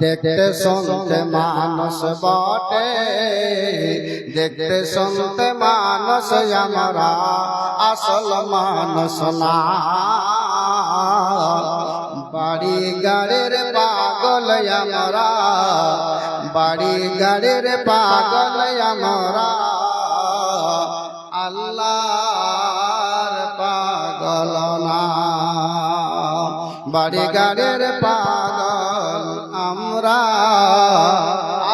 দেখতে শুনতে মানুষ বটে, দেখতে শুনতে মানুষ আমরা, আসল মানুষ না। বাড়ি গাড়ির পাগল আমরা, বাড়ি গাড়ির পাগল আমরা, আল্লাহর পাগল না। বাড়ি গাড়ির পাগল আমরা,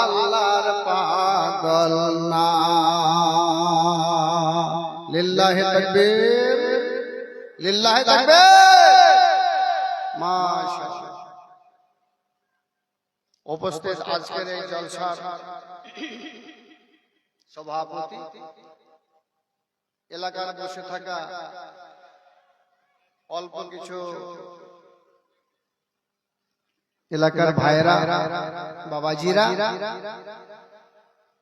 আল্লাহর পাগল না। লিল্লাহি তাকবীর, লিল্লাহি তাকবীর। মাশাআল্লাহ। উপস্থিত আজকের এই জলসার সভাপতি, এলাকার বসে থাকা অল্প কিছু এলাকার ভাইরা, বাবাজিরা,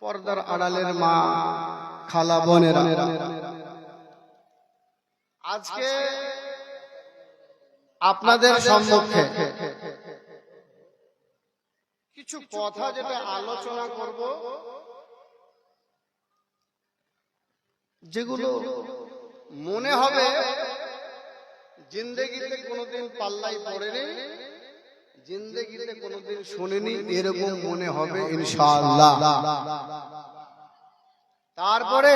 পর্দার আড়ালের মা, খালা, বোনেরা, আজকে আপনাদের সম্মুখে কিছু কথা যেটা আলোচনা করব, যেগুলো মনে হবে জিন্দেগিতে কোনোদিন পাল্লাই পড়েনি, জিন্দেগিতে কোনোদিন শুনিনি, এরকম মনে হবে ইনশাআল্লাহ। তারপরে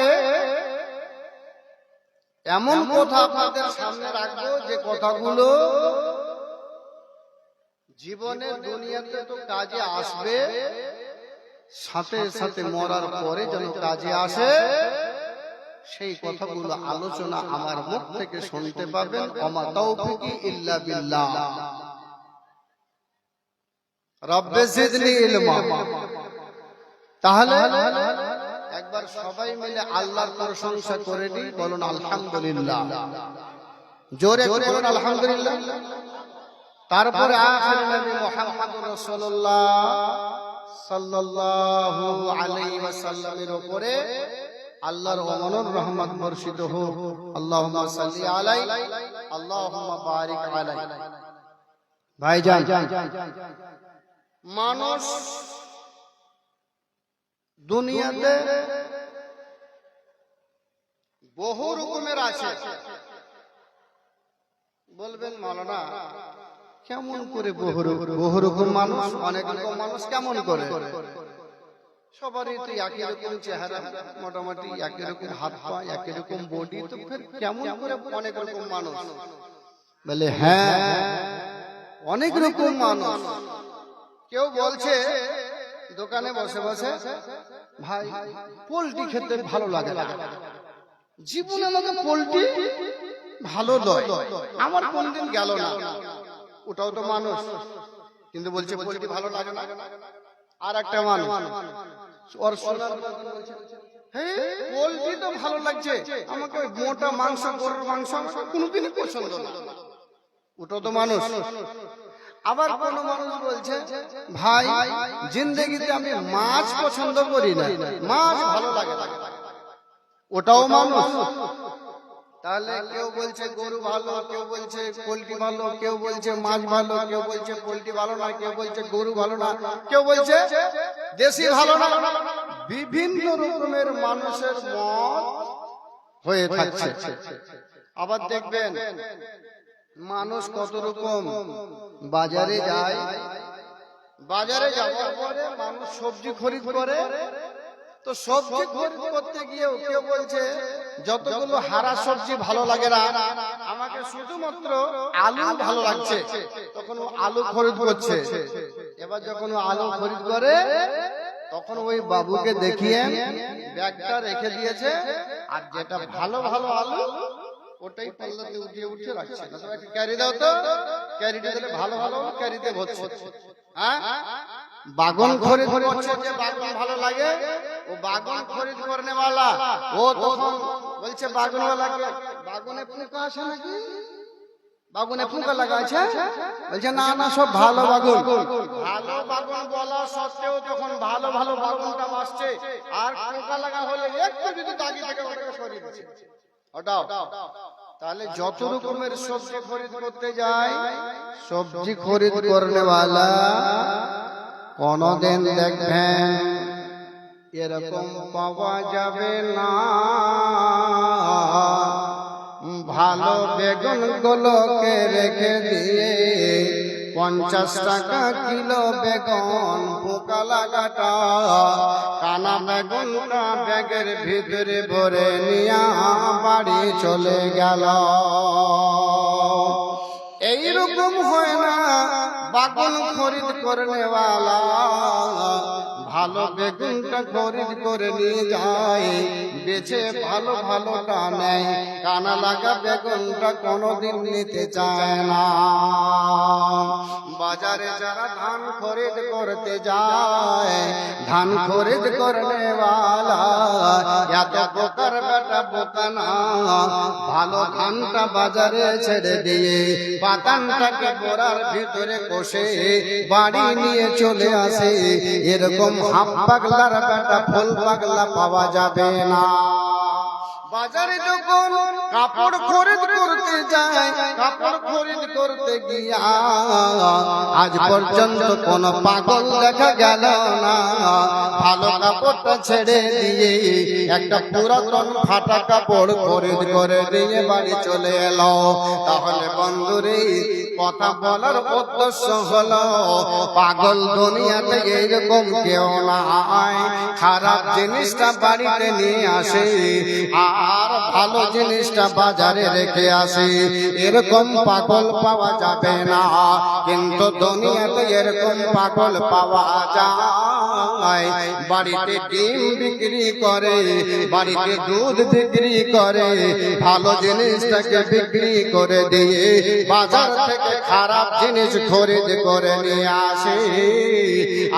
এমন কথা আপনাদের সামনে রাখবো যে কথাগুলো জীবনের দুনিয়াতে তো কাজে আসবে, সাথে সাথে মরার পরে যেন কাজে আসে, সেই কথাগুলো আলোচনা আমার মুখ থেকে শুনতে পাবেন। ওমা তাওফিকি ইল্লা বিল্লাহ, রব্বে জিদনি ইলমা। তাহলে একবার সবাই মিলে আল্লাহর প্রশংসা করে দিই, বলুন আলহামদুলিল্লাহ, জোরে বলুন আলহামদুলিল্লাহ। তারপরে আখির নবী মুহাম্মদুর রাসূলুল্লাহ সাল্লাল্লাহু আলাইহি ওয়াসাল্লামের উপরে আল্লাহর অমর রহমত বর্ষিত হোক। আল্লাহুম্মা সাল্লি আলাইহি, আল্লাহুম্মা বারিক আলাইহি। ভাইজান, মানুষ দুনিয়াতে বহু রকমের আছে। বলবেন মাওলানা কেমন করে বহু রকম মানুষ, অনেক রকম মানুষ কেমন করে? সবারই তো একই রকম চেহারা, মোটামুটি একই রকম হাত পা, একই রকম বডি, তো ফের কেমন করে অনেক রকম মানুষ? বলে হ্যাঁ, অনেক রকম মানুষ। কেউ বলছে দোকানে বসে বসে, ভাই পোলট্রি খেতে ভালো লাগে, জীবনে আমাকে পোলট্রি ভালো নয়, আমার কোনদিন গেল না। ওটাও তো মানুষ, কিন্তু বলছে পোলট্রি ভালো লাগে না। আর একটা মানুষ, ওর সোনার পোলট্রি তো ভালো লাগছে, আমাকে ওই মোটা মাংস, গরুর মাংস কোনোদিনই পছন্দ না। ওটাও তো মানুষ। আবার কোন মানুষ বলছে, ভাই জিন্দেগিতে আমি মাছ পছন্দ করি না, মাছ ভালো লাগে না। ওটাও মানুষ। তাহলে কেউ বলছে গরু ভালো, কেউ বলছে পোলট্রি ভালো, কেউ বলছে মাছ ভালো, কেউ বলছে পোলট্রি ভালো না, কেউ বলছে গরু ভালো না, কেউ বলছে দেশি ভালো না। বিভিন্ন রকমের মানুষের মত হয়ে থাকছে। আবার দেখবেন মানুষ কত রকম বাজারে যায়, বাজারে যাওয়ার পরে মানুষ সবজি খরিদ করে, তো সবজি খরিদ করতে গিয়েও কেউ বলছে যতগুলো হারা সবজি ভালো লাগে না, আমাকে শুধুমাত্র আলু ভালো লাগছে, তখন ও আলু খরিদ করছে। এবার যখন ও আলু খরিদ করে, তখন ওই বাবুকে দেখিয়ে ব্যাগটা রেখে দিয়েছে, আর যেটা ভালো ভালো আলু ওটাই পাল্লাতে উঠিয়ে উঠিয়ে রাখছে। ক্যারি দাও তো, ক্যারিটা দিলে ভালো ভালো ক্যারিতে ভরছে। হ্যাঁ, বাগন খরিদ করছে, যে বাগন ভালো লাগে, ও বাগন খরিদ করনে वाला ও তখন বলছে বাগনওয়ালাকে, বাগনে পোকা আছে নাকি, বাগনে পোকা লাগা আছে? বলছে না না, সব ভালো বাগন। ভালো বাগন বলা সত্ত্বেও যখন ভালো ভালো বাগনটা আসছে, আর পোকা লাগা হলে একটু যদি দাগি থেকে ওটাকে সরিয়ে দিচ্ছে, ওটাও। তাহলে যত রকমের সবজি খরিদ করতে যায়, সবজি খরিদ করনেওয়ালা কোনদিন দেখবেন এরকম পাওয়া যাবে না ভালো বেগুন গুলোকে রেখে দিয়ে 50 টাকা কিলো বেগুন পোকা লাগাটা কানা বেগুনটা ব্যাগের ভিতরে ভরে নিয়ে বাড়ি চলে গেল। এইরকম হয় না বাগুন খরিদ করনেওয়ালা ভালো বেগুনটা খরিদ করে নিয়ে যায়, বেছে ভালো ভালোটা নেয়, কানা লাগা বেগুনটা কোনোদিন নিতে চায় না। বাজারে যারা ধান খরিদ করতে যায়, ধান খরিদ করনেওয়ালা এত বোকার বেটা বোকা না, ভালো ধানটা বাজারে ছেড়ে দিয়ে পাতানটাকে বোরার ভিতরে কষে বাড়ি নিয়ে চলে আসে। এরকম হাফ পাগলার বেটা ফুল পাগলা পাওয়া যাবে না। বাজারে যখন কাপড় খরিদ করতে যায়, কাপড় খরিদ করতে গিয়া আজ পর্যন্ত কোন পাগল দেখা গেল না ভালো কাপড়টা ছেড়ে দিয়ে একটা পুরাতন ফাটা কাপড় খরিদ করে দিয়ে বাড়ি চলে এলো। তাহলে বন্ধুরে কথা বলার উদ্দেশ্য হলো পাগল দুনিয়াতে এইরকম কেউ নাই, খারাপ জিনিসটা বাড়িতে নিয়ে আসে আর ভালো জিনিসটা বাজারে রেখে আসে। এরকম পাগল পাওয়া যাবে না, কিন্তু দুনিয়াতে এরকম পাগল পাওয়া যায়। বাড়িতে ডিম বিক্রি করে, বাড়িতে দুধ বিক্রি করে, ভালো জিনিসটাকে বিক্রি করে দিয়ে বাজার থেকে খারাপ জিনিস খরিদ করে নিয়ে আসে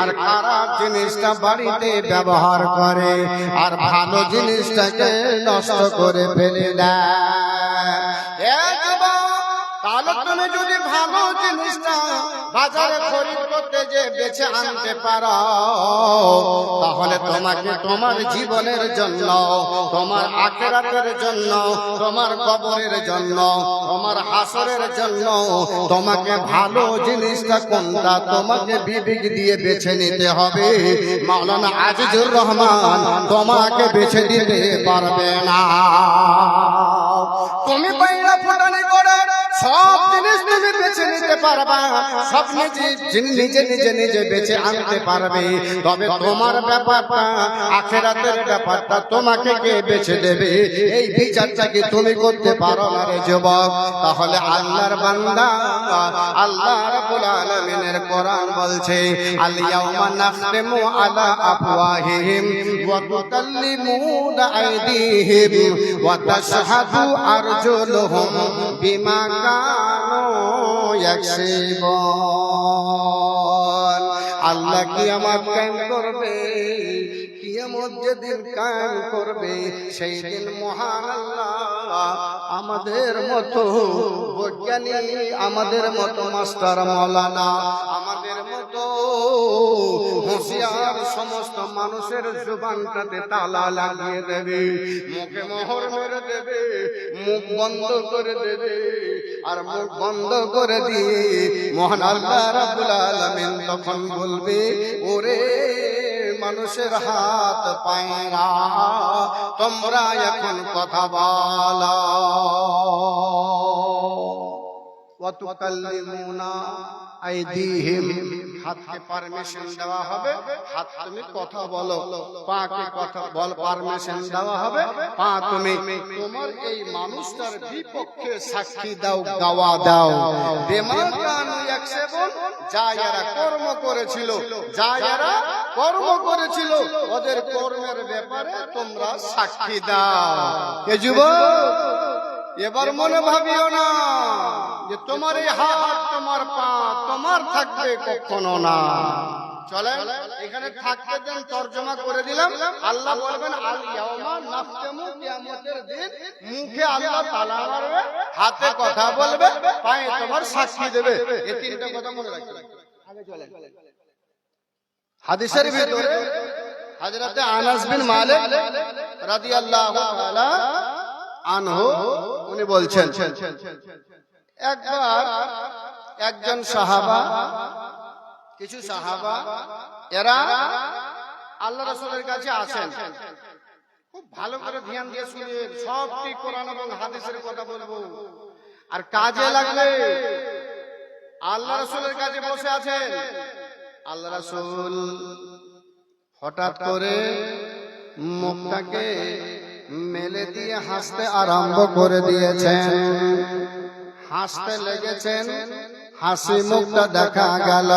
আর খারাপ জিনিসটা বাড়িতে ব্যবহার করে আর ভালো জিনিসটাকে নষ্ট করে ফেলে দেয়। তাহলে তুমি যদি ভালো জিনিসটা বাজারে খরিদ করতে যে বেছে আনতে পারো, তাহলে তোমাকে তোমার জীবনের জন্য, তোমার আখিরাতের জন্য, তোমার কবরের জন্য, তোমার হাসরের জন্য তোমাকে ভালো জিনিসটা কোনটা তোমাকে বিবেক দিয়ে বেছে নিতে হবে। মাওলানা আজিজুর রহমান তোমাকে বেছে দিতে পারবে না। তুমি বাইরা ফুটানি করে সব জিনিস তুমি বেছে নিতে পারবা, সব নিজে নিজে বেছে আনতে পারবে, তবে তোমার ব্যাপারটা আখিরাতের ব্যাপারটা তোমাকে কে বেছে দেবে এই বিচারটা কি তুমি করতে পারো না রে যুবক। তাহলে আল্লাহর বান্দা আল্লাহ রাব্বুল আলামিনের কোরআন বলছে আল ইয়াউমা নাখতিমু আলা আফওয়াহিহিম ওয়া তুকাল্লিমুনা আইদিহিম ওয়া তাশহাদু আরজুলুহুম বিমা আল্লাহ কিয়ামত কায়েম করবে, কিয়ামত যেদিন কায়েম করবে সেই দিন মহান আল্লাহ আমাদের মতো বৈজ্ঞানিক, আমাদের মতো মাস্টার মাওলানা, আমাদের মতো হুঁশিয়ার সমস্ত মানুষের জবানটাতে তালা লাগিয়ে দেবে, মুখে মোহর মেরে দেবে, মুখ বন্ধ করে দেবে। আর মুখ বন্ধ করে দিয়ে মহান আল্লাহ রাব্বুল আলামিন তখন বলবে ওরে মানুষের হাত পায়রা তোমরা এখন কথা বলো। ওয়া তুকাল্লিমুনা আইদিহিম, হাতকে পারমিশন দেওয়া হবে, হাত তুমি কথা বলো, পাকে কথা বল পারমিশন দেওয়া হবে, পা তুমি তোমার এই মানুষটার বিপক্ষে সাক্ষী দাও, গাওয়া দাও। বেমা কানু ইয়াকসিবুন, যা এরা কর্ম করেছিল, যা এরা কর্ম করেছিল ওদের কর্মের ব্যাপারে তোমরা সাক্ষী দাও। কে যুবক এবার মনে ভাবিও না যে তোমার এই হাত তোমার পা তোমার থাকবে, কখনো না। চলেন এখানে থাকতে দেন, তরজমা করে দিলাম। আল্লাহ বলবেন আল ইয়াউমা নাখতিমু, কিয়ামতের দিন মুখে আল্লাহ তাআলা মারবে, হাতে কথা বলবে, পায়ে তোমার সাক্ষী দেবে। এই তিনটা কথা মনে রাখবেন। আগে চলেন। হাদিসের ভিতরে হযরত আনাস বিন মালিক রাদিয়াল্লাহু তাআলা আনহু উনি বলছেন, একবার একজন সাহাবা, কিছু সাহাবা এরা আল্লাহ রাসূলের কাছে আসেন। খুব ভালো করে ধ্যান দিয়ে শুনেন, সবটি কোরআন এবং হাদিসের কথা বলবো আর কাজে লাগবে। আল্লাহ রাসূলের কাছে বসে আছেন, আল্লাহ রাসূল হঠাৎ করে মুখটাকে মেলে দিয়ে হাসতে আরম্ভ করে দিয়েছেন। হাসতে লেগেছেন, হাসি মুখটা দেখা গেল।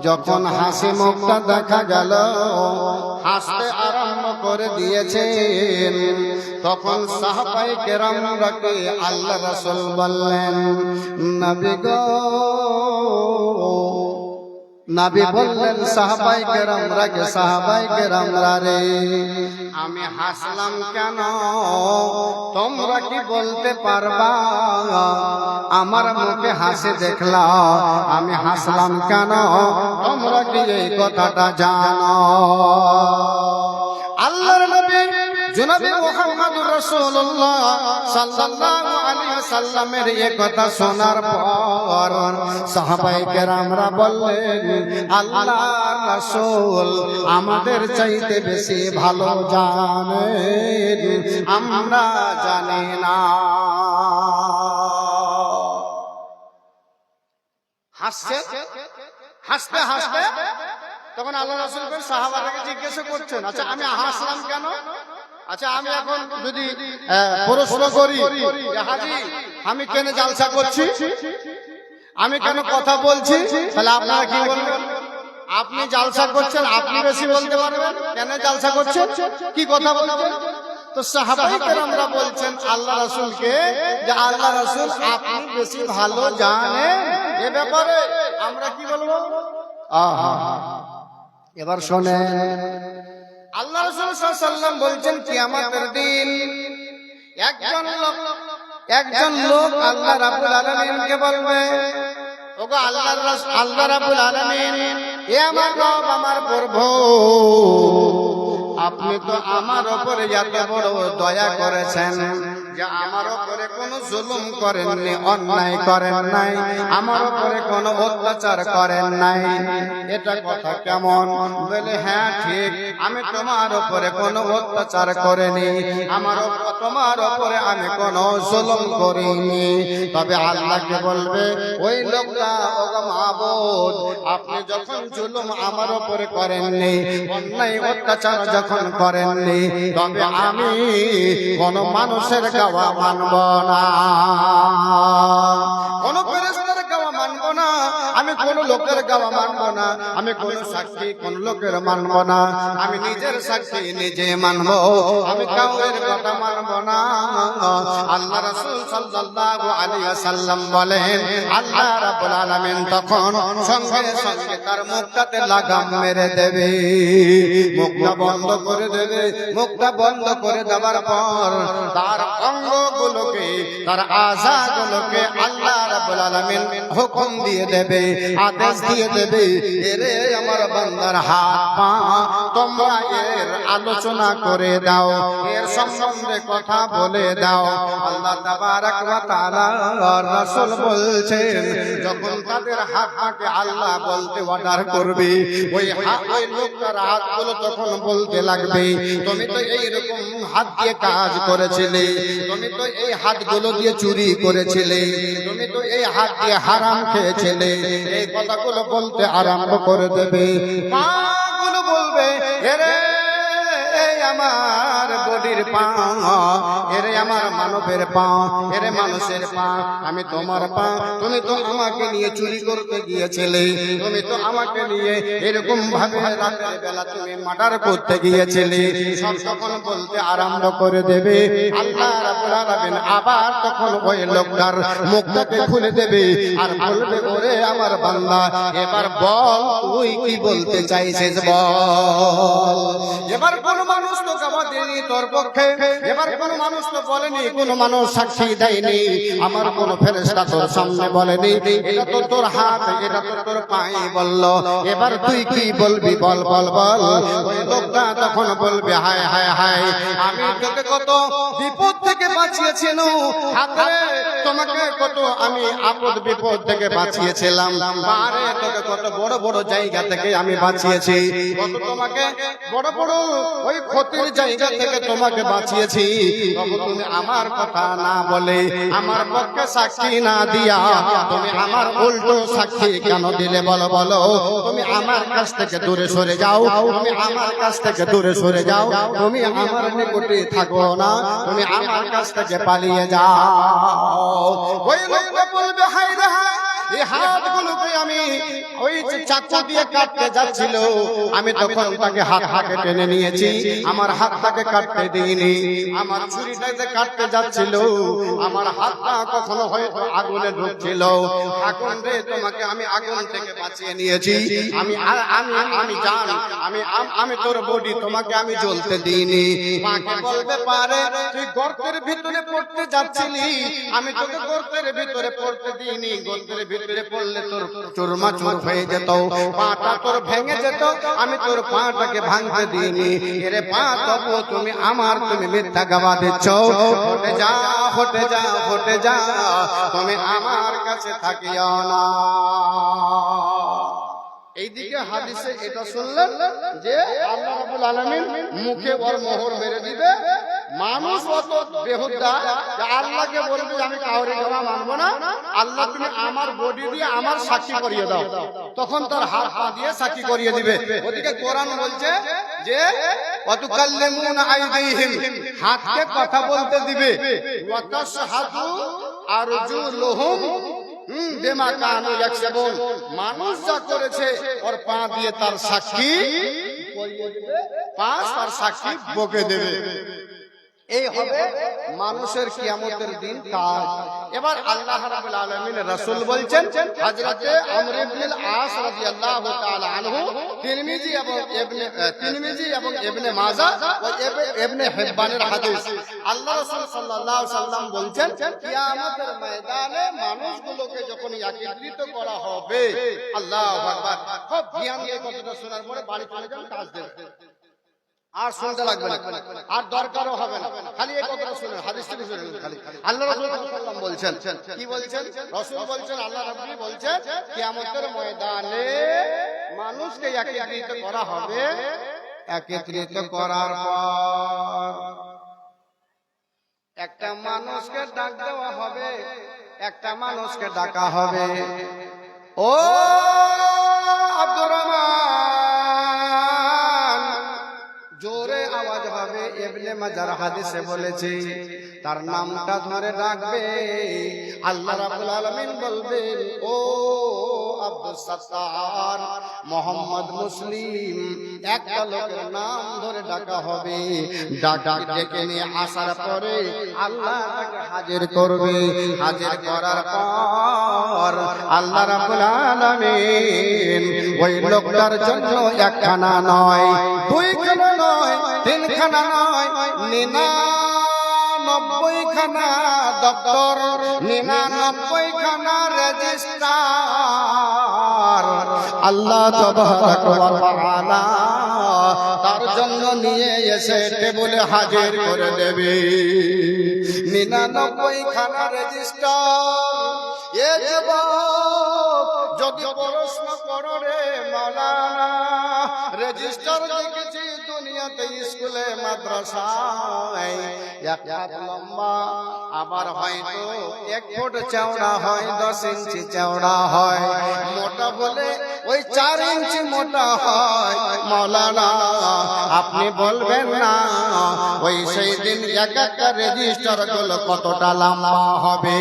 যখন হাসি মুখটা দেখা গেল, হাসতে আরম্ভ করে দিয়েছেন, তখন সাহাবায়ে কেরামকে আল্লাহ রাসূল বললেন, নবী গো, নবী বললেন সাহাবায়ে কেরামরা রে, আমি হাসলাম কেন তোমরা কি বলতে পারবা? আমার মুখে হাসি দেখলা, আমি হাসলাম কেন তোমরা কি এই কথাটা জানো? আল্লাহর নবী জনাবে মুহাম্মদুর রাসূলুল্লাহ সাল্লাল্লাহু আলাইহি ওয়াসাল্লামের এই কথা শোনার পর সাহাবায়ে কেরামরা বললেন, আল্লাহর রাসূল আমাদের চাইতে বেশি ভালো জানেন, আমরা জানি না। হাসতে হাসতে হাসতে তখন আল্লাহ রাসূল সাহাবাদেরকে জিজ্ঞাসা করছেন, আচ্ছা আমি হাসলাম কেন? আচ্ছা আমি এখন যদি প্রশ্ন করি, হাজী আমি কেন জালসা করছি, আমি কেন কথা বলছি, তাহলে আপনারা কি বলবেন? আপনি জালসা করছেন, আপনি বেশি বলতে পারবেন। কেন জালসা করছেন, কি কথা বলছেন? তো সাহাবায়ে কেরামরা বলছেন আল্লাহ রাসূলকে যে আল্লাহ রাসূল আপনি বেশি ভালো জানেন, এ ব্যাপারে আমরা কি বলবো? আহা, এবার শোনেন, আল্লাহ রাসূল সাল্লাল্লাহু আলাইহি ওয়াসাল্লাম বলছেন কিয়ামতের দিন একজন লোক আল্লাহ রাব্বুল আলামিনকে বলবে, ওগো আল্লাহ রাব্বুল আলামিন, হে আমার রব, আমার প্রভু, আপনি তো আমার উপরে এত বড় দয়া করেছেন যে আমার উপরে কোনো জুলুম করেননি, অন্যায় করেন নাই, আমার উপরে কোনো অত্যাচার করেন নাই। এটা কথা কেমন? বলে হ্যাঁ ঠিক, আমি তোমার উপরে কোনো অত্যাচার করিনি, তোমার উপরে আমি কোনো জুলুম করিনি। তবে আল্লাহকে বলবে, ওই লোকটা, ওগো মাবুদ, আপনি যখন জুলুম আমার উপরে করেননি, অন্যায় অত্যাচার যখন করেননি, তবে আমি কোন মানুষের গাওয়া মানব না, কোন ফেরেশতার গাওয়া মানব না, আমি কোন লোকের গাওয়া মানব না, আমি কোন সাক্ষী কোন লোকের মানব না, আমি নিজের সাক্ষী নিজে মানব, আমি কাউরের কথা মানব না। আল্লাহ রাসূল সাল্লাল্লাহু আলাইহি ওয়াসাল্লাম বলেন, আল্লাহ রাব্বুল আলামিন তখন সঙ্গে সঙ্গে তার মুখটাতে লাগাম মেরে দেবে, মুখটা বন্ধ করে দেবে। মুখটা বন্ধ করে দেওয়ার পর তার অঙ্গগুলোকে, তার আযাগুলোকে আল্লাহ রাব্বুল আলামিন হুকুম দিয়ে দেবে, আদেশ দিয়ে দেবে, এরে আমার বান্দার হাত পা তোমরা এর আলোচনা করে দাও, এর সম্বন্ধে কথা বলে দাও। আল্লাহ তাবারক ওয়া তাআলা রাসূল বলছেন, যখন তাদের হাত পাকে আল্লাহ বলতে অর্ডার করবে, ওই লোকটার হাতগুলো তখন বলতে লাগবে, তুমি তো এইরকম হাত দিয়ে কাজ করেছিলে, তুমি তো এই হাতগুলো দিয়ে চুরি করেছিলে, তুমি তো এই হাত দিয়ে হারাম খেয়েছিলে। এই কথাগুলো বলতে আরম্ভ করে দেবে। পাগুলো বলবে, এরে আমার বডির পা, এরে আমার মানবের পা, এরে মানুষের পা, আমি তোমার পা, তুমি তো আমাকে নিয়ে চুরি করতে গিয়েছিলে, তুমি তো আমাকে নিয়ে এরকম ভাবে রাতের বেলা তুমি মার্ডার করতে গিয়েছিলে। সব তখন বলতে আরম্ভ করে দেবে। আল্লাহ রাব্বুল আলামিন আবার তখন ওই লোকটার মুখটাকে খুলে দেবে আর বলবে, ওরে আমার বান্দা, এবার বল তুই কি বলতে চাইছিস বল। এবার কোন মানুষ মানুষ তো গবাহ দেয়নি তোর পক্ষে, এবার কোন মানুষ তো বলেনি, কোন মানুষ সাক্ষী দেয়নি, আমার কোন ফেরেশতা তোর সামনে বলেনি, এটা তো তোর হাত, এটা তো তোর পায়ে বলল, এবার তুই কি বলবি বল বল বল। ওই লোকটা তখন বলবে হায় হায় হায়, আমি তোকে কত বিপদ থেকে বাঁচিয়েছিল, হাতে তোমাকে কত আমি আপদ বিপদ থেকে বাঁচিয়েছিলাম, আরে তোকে কত বড় বড় জায়গা থেকে আমি বাঁচিয়েছি, কত তোমাকে বড় বড় ওই ক্ষতির জায়গা থেকে তোমাকে বাঁচিয়েছি, তবে তুমি আমার কথা না বলে, আমার পক্ষে সাক্ষী না দিয়া তুমি আমার উল্টো সাক্ষী কেন দিলে বলো বলো। তুমি আমার কাছ থেকে দূরে সরে যাও, তুমি আমার কাছ থেকে দূরে সরে যাও, তুমি আমার নিকটে থাকো না, তুমি আমার কাছ থেকে পালিয়ে যাও। ওই লোকটা বলবে হায় রে হায়, এই হাতগুলোকে আমি ওই চাকু দিয়ে কাটতে যাচ্ছিল, আমি তখন তাকে হাতে টেনে নিয়েছি, আমার হাতটাকে কাটতে দিইনি, আমার ছুরিটাকে কাটতে যাচ্ছিল, আমার হাতটা কখনো হয়তো আগুনে ঢুকছিল, আগুন রে তোমাকে আমি আগুন থেকে বাঁচিয়ে নিয়েছি, আমি আমি আমি জান আমি তোর বডি তোমাকে আমি জ্বলতে দিইনি। মাকে বলবে পারে তুই গর্তের ভিতরে পড়তে যাচ্ছিলি, আমি তোকে গর্তের ভিতরে পড়তে দিইনি, গর্তের ভিতরে পড়লে তোর চুরমাচুর হয়ে যেত, পাটা তোর ভেঙে যেত, আমি তোর পাটাকে ভাঙতে দিইনি। এরে পা তবু তুমি আমার, তুমি মিথ্যা গবাহ দিচ্ছ, হটে যা হটে যা হটে যা, তুমি আমার কাছে থাকিও না। এইদিকে হাদিসে এটা শুনলেন যে আল্লাহ রাব্বুল আলামিন মুখে ওর মোহর মেরে দিবে, মানুষ অত বেহুদা যে আল্লাহকে বলবে আমি কাউরে জমা মানবো না, আল্লাহ তুমি আমার বডি দিয়ে আমার সাক্ষী করিয়ে দাও, তখন তার হাত পা দিয়ে সাক্ষী করিয়ে দিবে। ওদিকে কোরআন বলছে যে ওয়াতুকাল্লিমুনা আইদিহিম, হাতকে কথা বলতে দিবে, ওয়াতাশহাদু আরজুলুহুম বিমা কানু ইয়াকসিবুন, মানুষ যা করেছে ওর পা দিয়ে তার সাক্ষী করিয়ে দিবে, পা তার সাক্ষী বকে দেবে। এই হবে মানুষের কিয়ামতের দিন কাজ। এবার আল্লাহ রাব্বুল আলামিন রাসূল বলছেন, হযরতে আমর ইবনে আস রাদিয়াল্লাহু তাআলা আনহু, তিরমিজি এবং ইবনে মাজাহ ও ইবনে হিব্বানের হাদিস, আল্লাহ রাসূল সাল্লাল্লাহু আলাইহি সাল্লাম বলছেন কিয়ামতের ময়দানে মানুষগুলোকে যখন একত্রিত করা হবে, আল্লাহু আকবার, খুব জ্ঞান দিয়ে কথাটা শোনার পরে বাড়ি চলে যান, কাজ দেন, আর শুনতে লাগবে না, আর দরকারও হবে না, খালি এই কথাটা শুনেন, হাদিসটা শুনেন খালি। আল্লাহ রাসূল সাল্লাল্লাহু আলাইহি ওয়াসাল্লাম বলছেন, কি বলছেন রাসূল বলছেন, আল্লাহ রাব্বি বলছেন কিয়ামতের ময়দানে মানুষকে একত্রিত করা হবে, একত্রিত করার পর একটা মানুষকে ডাক দেওয়া হবে, একটা মানুষকে ডাকা হবে, ও আব্দুর রহমান, জোরে আওয়াজ হবে, ইবনে মাজার হাদিসে বলেছে, তার নামটা ধরে ডাকবে, আল্লাহ রাব্বুল আলামিন বলবেন ও আব্দুস সাত্তার, মোহাম্মদ মুসলিম, একটা লোকের নাম ধরে ডাকা হবে, ডেকে নিয়ে আসার পরে আল্লাহ তাকে হাজির করবে, হাজির করার পর আল্লাহ রাব্বুল আলামিন ওই লোকটার জন্য একখানা নয়, দুইখানা নয়, তিনখানা নয়, 99 খানা দপ্তর, 99 খানা রেজিস্টার আল্লাহ তাবারাক ওয়া তাআলা তার জন্য নিয়ে এসে টেবিলে হাজির করে দেবে। 99 খানা রেজিস্টার। এ যুবক, যদি প্রশ্ন করো রে মাওলানা, রেজিস্টার দেখেছি দুনিয়াতে স্কুলে মাদ্রাসায়, এক হাত লম্বা, আবার হয়তো 1 ফুট চওড়া হয়, 10 ইঞ্চি চওড়া হয়, মোটা বলে ওই 4 ইঞ্চি মোটা হয়। মাওলানা আপনি বলবেন না ওই সেই দিন এক একটা রেজিস্টার গুলো কতটা লম্বা হবে,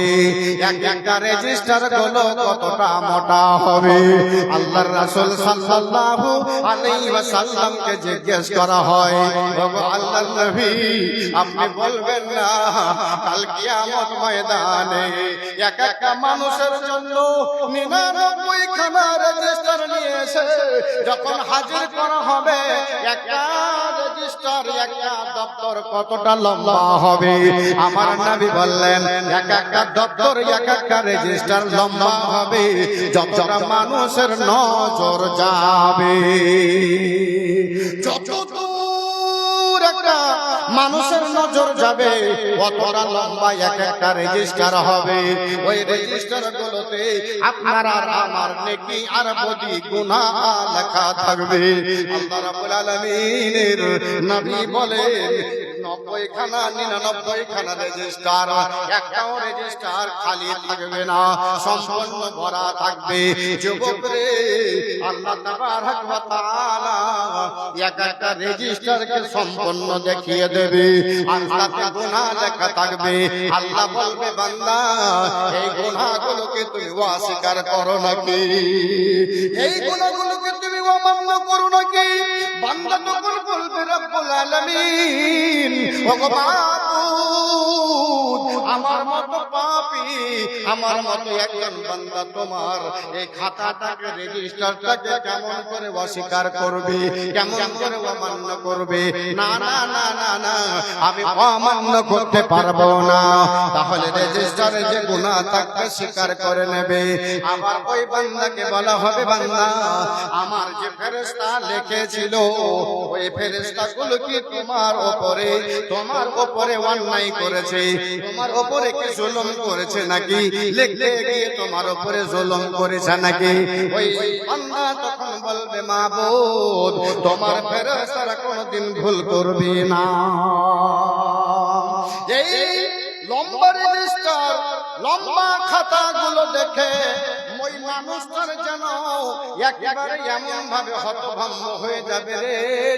এক একটা রেজিস্টার গুলো কতটা মোটা হবে। আল্লাহর রাসূল সাল্লাল্লাহু আলাইহি ওয়াসাল্লামকে জিজ্ঞেস করা হয়, ওগো আল্লাহর নবী আপনি বলবেন না কাল কিয়ামত ময়দানে এক একটা মানুষের জন্য 99 কুড়িখানা রেজিস্টার নিয়ে এসে যখন হাজির করা হবে, একটা রেজিস্টার একটা দপ্তর কতটা লম্বা হবে? আমার নবী বললেন এক একটা দপ্তর এক একটা রেজিস্টার লম্বা হবে যতটা মানুষের নজর যাবে। যতদূর একটা মানুষের নজর যাবে কতটা লম্বা এক একটা রেজিস্টার হবে। ওই রেজিস্টার গুলোতে আপনার আর আমার নেকি আর বদি গুনাহ লেখা থাকবে। আল্লাহ রাব্বুল আলামিনের নবী বলেন 90 খানা 99 খানা রেজিস্টার, একটাও রেজিস্টার খালি থাকবে না, সম্পূর্ণ ভরা থাকবে। যুবক রে, আল্লাহ তাবারক ওয়া তাআলা এক একটা রেজিস্টারকে সম্পূর্ণ দেখিয়ে দেবে, আর তাতে গুনাহ লেখা থাকবে। আল্লাহ বলবে বান্দা এই গুনাহগুলোকে তুমি অস্বীকার করো নাকি, এই গুনাহগুলোকে তুমি অমান্য করো নাকি? বান্দা তখন বলবে রব্বুল আলামিন, ওগো মাবুদ, আমার মতো পাপী, আমার মতো একজন বান্দা তোমার এই খাতাটাকে রেজিস্টারটাকে কেমন করে অস্বীকার করবে, কেমন করে অমান্য করবে? না না না না না, আমি অমান্য করতে পারবো না। তাহলে রেজিস্টারে যে গুনাহ থাকবে স্বীকার করে নেবে। আবার ওই বান্দাকে বলা হবে বান্দা আমার যে ফেরেশতা লিখেছিল ওই ফেরেশতাগুলো কি তোমার উপরে অন্যায় করেছে, তোমার উপরে কি জুলুম করেছে নাকি? লিখতে গিয়ে তোমার উপরে জুলুম করেছে নাকি? ওই বান্দা তখন বলবে মাবুদ তোমার ফেরেশতারা কোনোদিন ভুল করবে না। এই লম্বা রেজিস্টার লম্বা খাতাগুলো দেখে ওই মানুষটার যেন একেবারে এমন ভাবে হতভম্ব হয়ে যাবে রে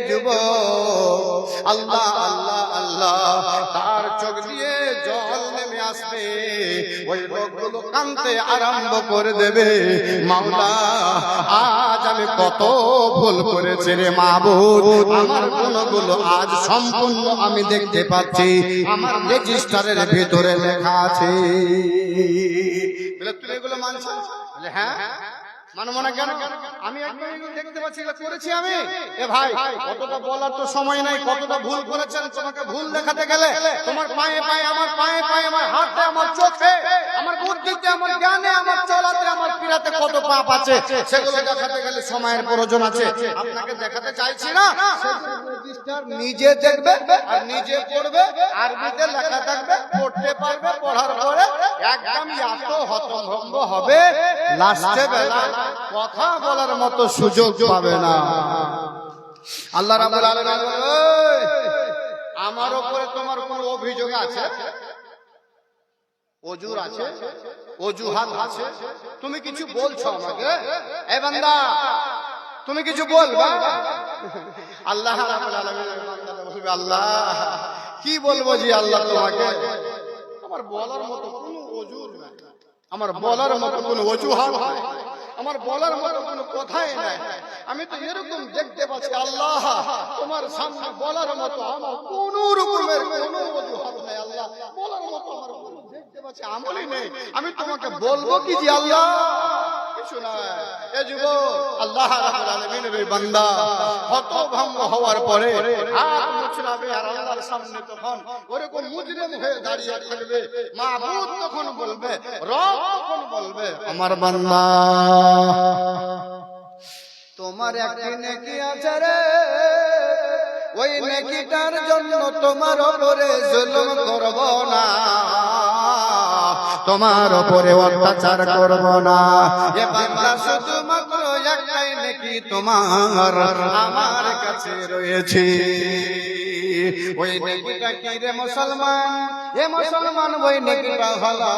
যুবক, আল্লাহ আল্লাহ আল্লাহ, তার চোখ দিয়ে জল নেমে আসবে, ওই লোকগুলো কাঁদতে আরম্ভ করে দেবে, মাওলা আজ আমি কত ভুল করেছি রে মাবুদ, আমার গুণগুলো আজ সম্পূর্ণ আমি দেখতে পাচ্ছি, আমার রেজিস্টারের ভিতরে লেখা আছে। তুমি এগুলো মানছো? হ্যাঁ মানব না কেন? আমি একদম দেখতে পাচ্ছি করেছি আমি। এ ভাই কতটা বলার তো সময় নাই, কতটা ভুল করেছেন। তোমাকে ভুল দেখাতে গেলে তোমার পায়ে পায়ে আমার পায়ে পায়ে আমার হাতে আমার চোখে আমার বুদ্ধিতে আমার জ্ঞানে আমার চলাতে আমার ফিরাতে কত পাপ আছে, সেগুলো দেখাতে গেলে সময়ের প্রয়োজন আছে। আপনাকে দেখাতে চাইছি না, নিজে দেখবে আর নিজে পড়বে, আরবিতে লেখা থাকবে, পড়তে পারবে, পড়ার পরে একদম এত হতভম্ব হবে লাস্টে বেলা কথা বলার মতো সুযোগ পাবে না। আল্লাহ রাব্বুল আলামিন আমার উপরে তোমার কোন অভিযোগ আছে? ওজুর আছে, অজুহাত আছে, তুমি কিছু বলছো আমাকে? এ বান্দা তুমি কিছু বলবা? আল্লাহ রাব্বুল আলামিন বলবে আল্লাহ কি বলবো জি আল্লাহ তোমাকে, আমার বলার মতো কোনো ওজুর নাই, আমার বলার মতো কোনো অজুহাত নাই, আমার বলার মতো কোনো কথাই নাই। আমি তো এরকম দেখতে পাচ্ছি আল্লাহ তোমার সামনে বলার মতো আমার কোন রকমের কোনো অজুহাত নাই। আল্লাহ বলার মতো আমার কোনো দেখতে পাচ্ছি আমলই নেই। আমি তোমাকে বলবো কি জি আল্লাহ? কিছু নাই। এ যুবক, আল্লাহ রাব্বুল আলামিনের এই বান্দা হতভম্ব হওয়ার পরে হাত মুছরাবে আর আল্লাহর সামনে তখন ওরকম মুজরিম হয়ে দাঁড়িয়ে থাকবে। মাবুদ তখন বলবে, রব তখন বলবে, আমার বান্দা তোমার একটি নেকি আছে রে, ওই নেকিটার জন্য তোমার উপরে জুলুম করব না, তোমার উপরে অত্যাচার করব না। এ বান্দা শুধুমাত্র একটাই নেকি তোমার আমার কাছে রয়েছে। ওই নেকিটা কি রে মুসলমান? এ মুসলমান ওই নেকিটা হলো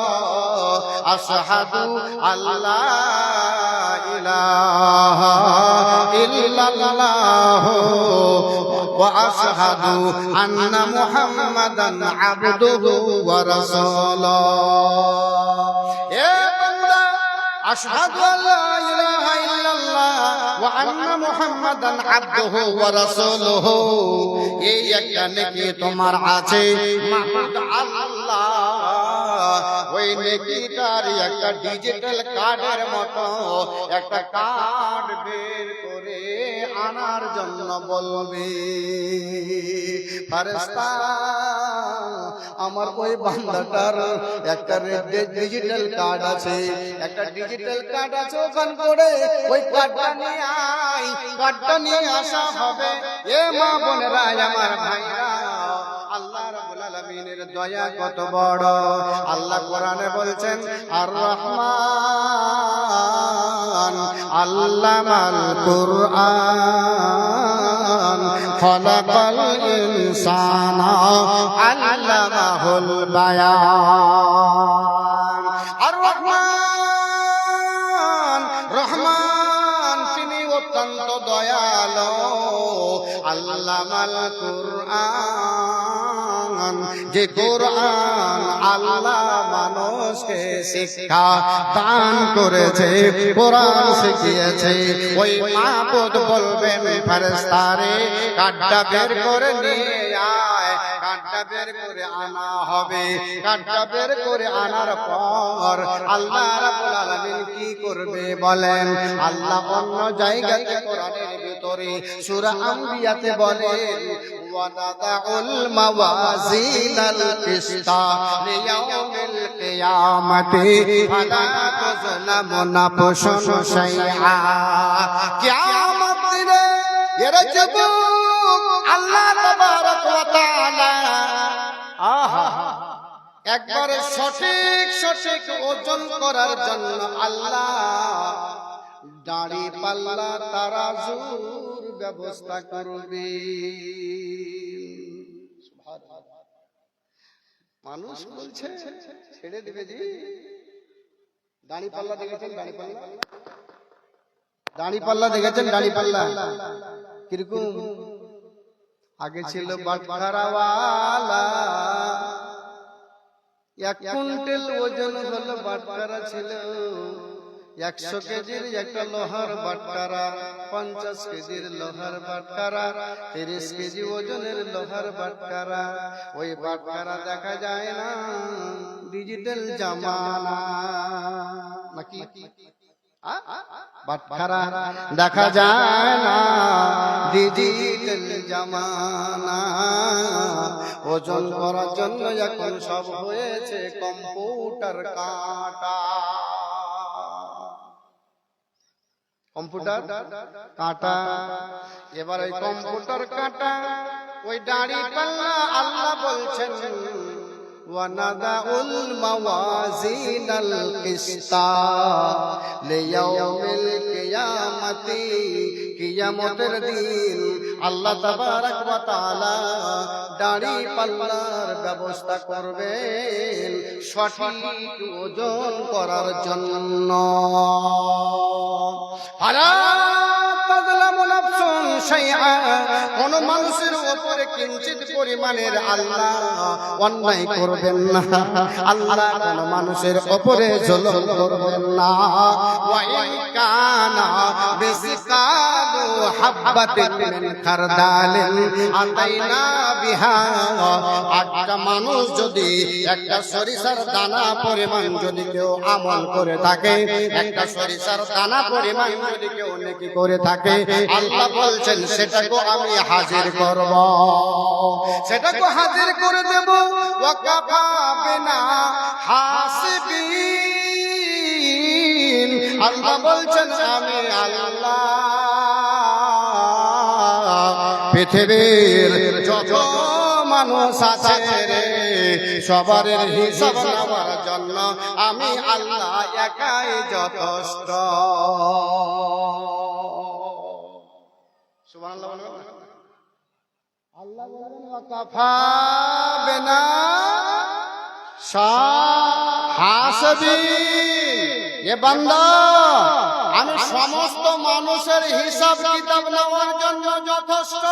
আশহাদু আল্লা ইলাহা ইল্লাল্লাহ ওয়া আশহাদু আন্না মুহাম্মাদান আবদুহু ওয়া রাসূলুহু। এ বান্দা আশহাদু আল্লা ইলাহা ইল্লাল্লাহ ওয়া আন্না মুহাম্মাদান আবদুহু ওয়া রাসূলুহু, এই একটা নেকি তোমার আছে। মাবুদ আল্লাহ ওই নেকিটার একটা ডিজিটাল কার্ডের মতো একটা কার্ড বের করে আনার জন্য বলবে ফেরেশতা আমার ওই বান্দাটার একটা ডিজিটাল কার্ড আছে, একটা ডিজিটাল কার্ড আছে, ওখান করে ওই কার্ডটা নিয়ে আয়, কার্ডটা নিয়ে আসা হবে। এ মা বোনেরা, আমার ভাইরা, আল্লাহ রাব্বুল আলামিনের দয়া কত বড়। আল্লাহ কোরআনে বলছেন আর রহমান আল্লামাল কুরআন খালাকাল ইনসানা আল্লামাহুল বায়ান। আর রহমান, রহমান তিনি অত্যন্ত দয়ালু। আল্লামাল কুরআন, যে কোরআন আল্লাহ মানুষকে শিক্ষা দান করেছে, কোরআন শিখিয়েছে, ওই মাবুদ বলবেন ফেরেশতারে কার্ডটা বের করে নিয়ে আয়, কার্ডটা বের করে আনা হবে। কার্ডটা বের করে আনার পর আল্লাহ রাব্বুল আলামিন কি করবে বলেন? আল্লাহ অন্য জায়গাতে কোরআনের ভিতরে সূরা আম্বিয়াতে বলেন ওয়ানাদাউল মাওয়াজিনাল কিসতা লিয়াউমিল কিয়ামাতি ফালা তুযলামু নাফসুন শাইআ। কিয়ামত দিনে এরা যুবক আল্লাহ তাবারক ওয়া তাআলা একবারে সঠিক সঠিক ওজন করার জন্য আল্লাহ দাড়ি পাল্লা তারাজুর ব্যবস্থা করবে। মানুষ বলছে ছেড়ে দেবে জি। দাড়ি পাল্লা দেখেছেন? দাড়ি পাল্লা, দাড়ি পাল্লা দেখেছেন? দাড়ি পাল্লা কিরকম? আগে ছিল বাটখারাওয়ালা, 1 কুইন্টাল ওজন হলো বাটখারা ছিল। 100 কেজির একটা লোহার বাটখারা, 50 কেজির লোহার বাটখারা, 30 কেজি ওজনের লোহার বাটখারা। ওই বাটখারা দেখা যায় না, ডিজিটাল জামানা নাকি? বাটখারা দেখা যায় না, ডিজিটাল জামানা। ওজন করার জন্য এখন সব হয়েছে কম্পিউটার কাঁটা। কম্পিউটার কাঁটা, এবার ওই কম্পিউটার কাঁটা, ওই দাড়ি পাল্লা আল্লাহ বলছেন ওয়ানাদাউল মাওয়াজিনাল কিসতা লিয়াউমিল কিয়ামাতি, কিয়ামতের দিন আল্লাহ তাবারক ওয়া তাআলা দাড়ি পাল্লার ব্যবস্থা করবেন সঠিক ওজন করার জন্য। আলা তাযলামু নাফসুন শাইআ, কোন মানুষের উপরে কিঞ্চিত পরিমাণের আল্লাহ অন্যায় করবেন না। আল্লাহ কোন মানুষের উপরে জুলুম করবেন না। ওয়া ইন কানা বিসকালু হাববাতিন মিন খারদালিন আতাইনা বিহা, একটা মানুষ যদি একটা সরিষার দানা পরিমাণ যদি কেউ আমল করে থাকে, একটা সরিষার দানা পরিমাণ যদি কেউ নেকি করে থাকে, আল্লাহ বলছেন সেটাকে আমি হাজির করব, সেটাকে হাজির করে দেব। ওয়া কাফা বিনা হাসিবিন, আল্লাহ বলছেন আমি আল্লাহ পৃথিবীর যত মানুষ আছে রে সবার হিসাব নেওয়ার জন্য আমি আল্লাহ একাই যথেষ্ট। সুবহানাল্লাহ বলবেন। আল্লাহ বলেন ওয়া কাফা বিনা হাসিবিন, এ বান্দা আমি সমস্ত মানুষের হিসাব কিতাব নেওয়ার জন্য যথেষ্ট।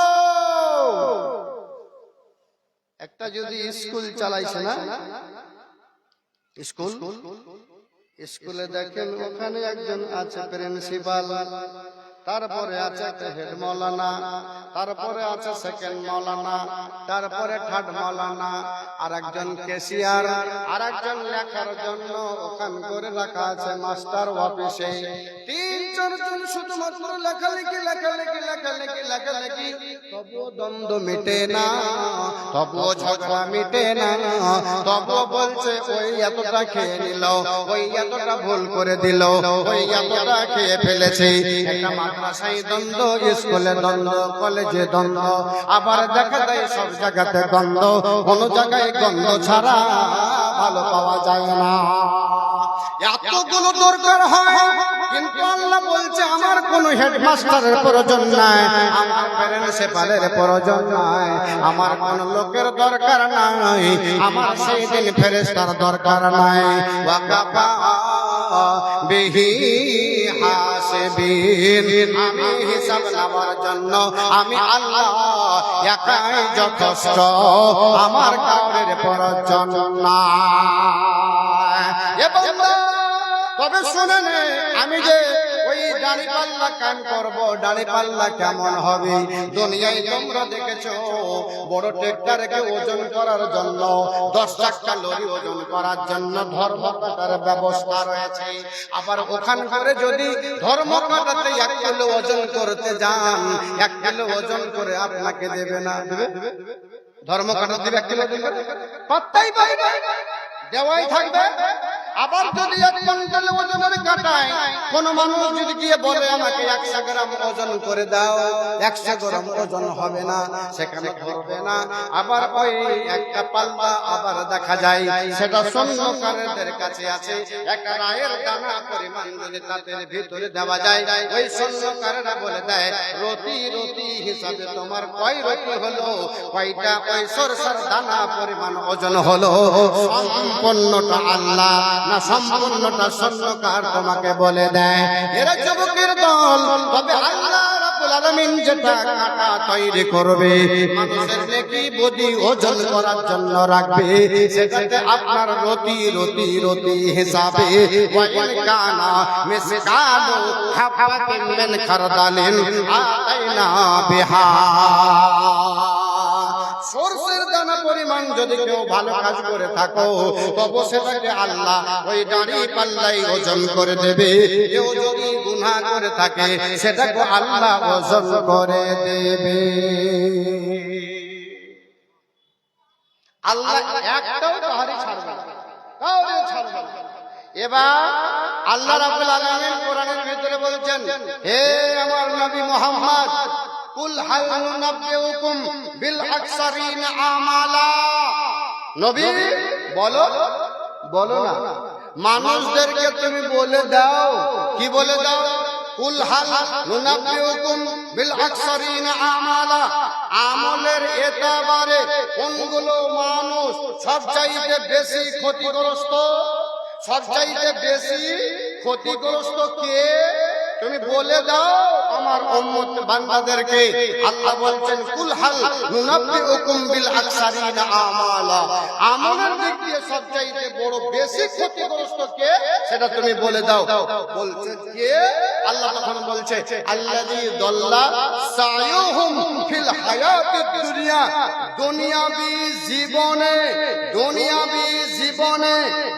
একটা যদি স্কুল চালাইছে না, স্কুল, স্কুলে দেখেন ওখানে একজন আছে প্রিন্সিপাল, তারপরে আছে একটা হেড মৌলানা, তারপরে আছে সেকেন্ড মৌলানা, তারপরে থার্ড মৌলানা, আর একজন ক্যাশিয়ার, আর একজন লেখার জন্য ওখান করে রাখা আছে মাস্টার অফিসে। 3-4 জন শুধুমাত্র লেখালেখি লেখালেখি লেখালেখি লেখালেখি, তবুও দ্বন্দ্ব মিটে না, তবুও ঝগড়া মিটে না, তবুও বলছে ওই এতটা খেয়ে নিল, ওই এতটা ভুল করে দিল, ওই এতটা খেয়ে ফেলেছে। একটা মাদ্রাসায় দ্বন্দ্ব, স্কুলে দ্বন্দ্ব, কলেজে দ্বন্দ্ব, আবার দেখা যায় সব জায়গাতে দ্বন্দ্ব। কোন জায়গায় দ্বন্দ্ব ছাড়া ভালো পাওয়া যায় না। এতগুলো দরকার হয়, কিন্তু আল্লাহ বলছে আমার কোন হেডমাস্টারের প্রয়োজন নাই, আমার প্রিন্সিপালের প্রয়োজন নাই, আমার কোন লোকের দরকার নাই, আমার সেই দিন ফেরেশতার দরকার নাই। ওয়াকাফা বিহি হাসিবিন, আমি হিসাব নেওয়ার জন্য আমি আল্লাহ একাই যথেষ্ট, আমার কাউরের প্রয়োজন নাই। এ বান্দা, তবে শুনে নে, আমি যে ওই দাড়ি পাল্লা কান করব, দাড়ি পাল্লা কেমন হবে? দুনিয়ায় তোমরা দেখেছো বড় ট্রাক্টরকে ওজন করার জন্য, 10 চাকা লরি ওজন করার জন্য ধর্মকাটার ব্যবস্থা রয়েছে। আবার ওখান করে যদি ধর্মকাটাতে 1 কিলো ওজন করতে যান, 1 কিলো ওজন করে আপনাকে দেবে না? দেবে? ধর্মকাটা দিবে 1 কিলো দেবে? পাত্তাই পাবে না, দেওয়াই থাকবে। আবার যদি 1 কুইন্টাল ওজনের কাটায় কোন মানুষ যদি গিয়ে বলে আমাকে 100 গ্রাম ওজন করে দাও, 100 গ্রাম ওজন হবে না, সেখানে করবে না। আবার ওই একটা পাল্লা আবার দেখা যায় সেটা স্বর্ণকারদের কাছে আছে, একটা রায়ের দানা পরিমাণ যদি তাদের ভিতরে দেওয়া যায়, ওই স্বর্ণকাররা বলে দেয় রতি রতি হিসাবে তোমার কয় রতি হলো, কয়টা ওই সরষার দানা পরিমাণ ওজন হলো, সম্পূর্ণটা আল্লাহ না সম্পূর্ণটা স্বর্ণকার তোমাকে বলে দেয়। এরা যুবকের দল, তবে আল্লাহ রাব্বুল আলামিন যেটা কাটা তৈরি করবে মানুষের নেকি বদি ওজন করার জন্য রাখবে, সেটাতে আপনার রতি রতি রতি হিসাবে ওয়াইন কানা মিসকালু হাবাতিন মিন খারদালিন আতাইনা বিহা। সরষের দানা পরিমাণ যদি কেউ ভালো কাজ করে থাকো, তবে সেটাকে আল্লাহ ওই দাড়ি পাল্লাই ওজন করে দেবে। কেউ যদি গুনাহ করে থাকে সেটাকে আল্লাহ ওজন করে দেবে। আল্লাহ একটাও কাহারি ছাড়বে না, কাউকে ছাড়বে না। এবার আল্লাহ রাব্বুল আলামিন কোরআনের ভিতরে বলছেন, হে আমার নবী মুহাম্মদ, কুল হাল নুনাব্বিউকুম বিল আকসারিনা আমালা, নবী বলো, বলো না, মানুষদেরকে তুমি বলে দাও, কি বলে দাও? কুল হাল নুনাব্বিউকুম বিল আকসারিনা আমালা, আমলের এতবারে কোনগুলো মানুষ সবচাইতে বেশি ক্ষতিগ্রস্ত? সবচাইতে বেশি ক্ষতিগ্রস্ত কে? তুমি বলে দাও আমার উম্মত বান্দাদেরকে। আল্লাহ বলছেন কুল হাল নুনাব্বিউকুম বিল আকসারিনা আমালা, আমলের দিক দিয়ে সবচাইতে বড় বেশি ক্ষতিগ্রস্ত কে সেটা তুমি বলে দাও। বলছে কে? আল্লাহ তখন বলছে আল্লাযী দাল্লা সায়ুহুম ফিল হায়াতিদ দুনিয়া, দুনিয়াবি জীবনে, দুনিয়াবি জীবনে,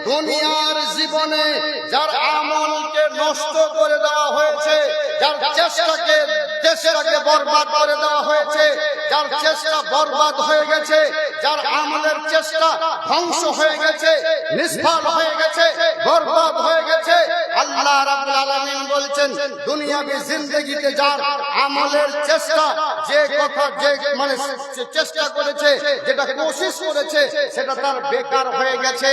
দুনিয়ার জীবনে যার আমলকে নষ্ট করে দেওয়া হয়েছে, যার চেষ্টাকে দেশটাকে বরবাদ করে দেওয়া হয়েছে, যার চেষ্টা বরবাদ হয়ে গেছে, যার আমলের চেষ্টা ধ্বংস হয়ে গেছে, নিষ্ফল হয়ে গেছে, বরবাদ হয়ে গেছে, আল্লাহ রাব্বুল আলামিন বলছেন দুনিয়াবি জিন্দেগিতে যার আমলের চেষ্টা, যে কথা যে মানে চেষ্টা করেছে, যেটা কোশিশ করেছে, সেটা তার বেকার হয়ে গেছে।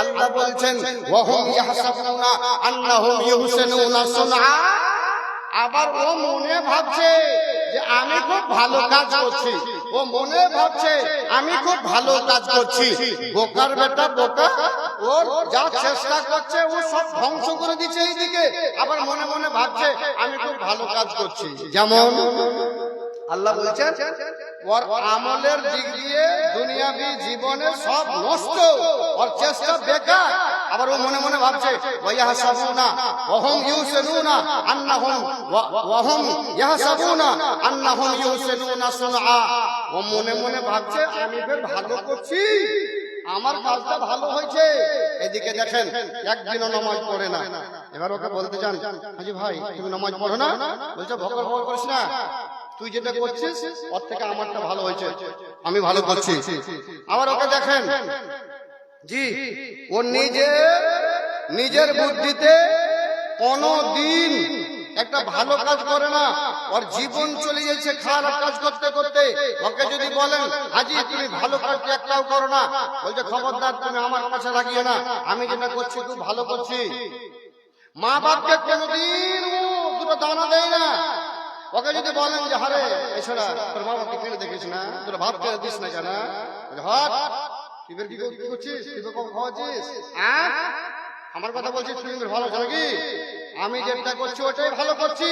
আল্লাহ বলছেন ওয়াহুম ইয়াহসাবুনা আন্নাহুম ইউহসিনুনা সুনআ, আবার ও মনে ভাবছে যে আমি খুব ভালো কাজ করছি, ও মনে ভাবছে আমি খুব ভালো কাজ করছি। বোকার বেটা বোকা, ওর যা চেষ্টা করছে ও সব ধ্বংস করে দিচ্ছে এইদিকে, আবার মনে মনে ভাবছে আমি খুব ভালো কাজ করছি। যেমন আল্লাহ বলছেন ওর আমলের দিক দিয়ে দুনিয়াবি জীবনে সব নষ্ট, ওর চেষ্টা বেকার, আবার ও মনে মনে ভাবছে ওয়ায়াহসাবুনা ওয়াহুম ইউসিনুনা আন্নাহুম ওয়াহুম ইয়াহসাবুনা আন্নাহুম ইউসিনুনা সুনআ। ও মনে মনে ভাবছে আমি বেশ ভালো করছি, আমার কাজটা ভালো হয়েছে। এদিকে দেখেন একদিনও নামাজ পড়ে না। এবার ওকে বলতে চান, হাজি ভাই তুমি নামাজ পড়ো না? বলছে ভগর ভগর করিস না, তুই যেটা করছিস ওর থেকে আমারটা ভালো হয়েছে, আমি ভালো করছি। আবার ওকে দেখেন জি ও নিজের বুদ্ধিতে কোনদিন একটা ভালো কাজ করে না, ওর জীবন চলে যাচ্ছে খারাপ কাজ করতে করতে। ওকে যদি বলেন হাজি তুমি ভালো কাজ একটাও করো না, বলছে খবরদার তুমি আমার কাছে লাগিয়ে না, আমি যেটা করছি খুব ভালো করছি। মা বাপকে কোনদিন ও দুটো দানা দেয় না। ওকে যদি বলেন যে হারে এছাড়া তোর মা বাপকে কেন দেখিস না, তোর ভাত খেয়ে দিস না কেন, হট তুই কি করছিস, তুই কখন খাওয়াচ্ছিস, আমার কথা বলছিস তুমি ভালো আছো নাকি, আমি যেটা করছি ওটাই ভালো করছি।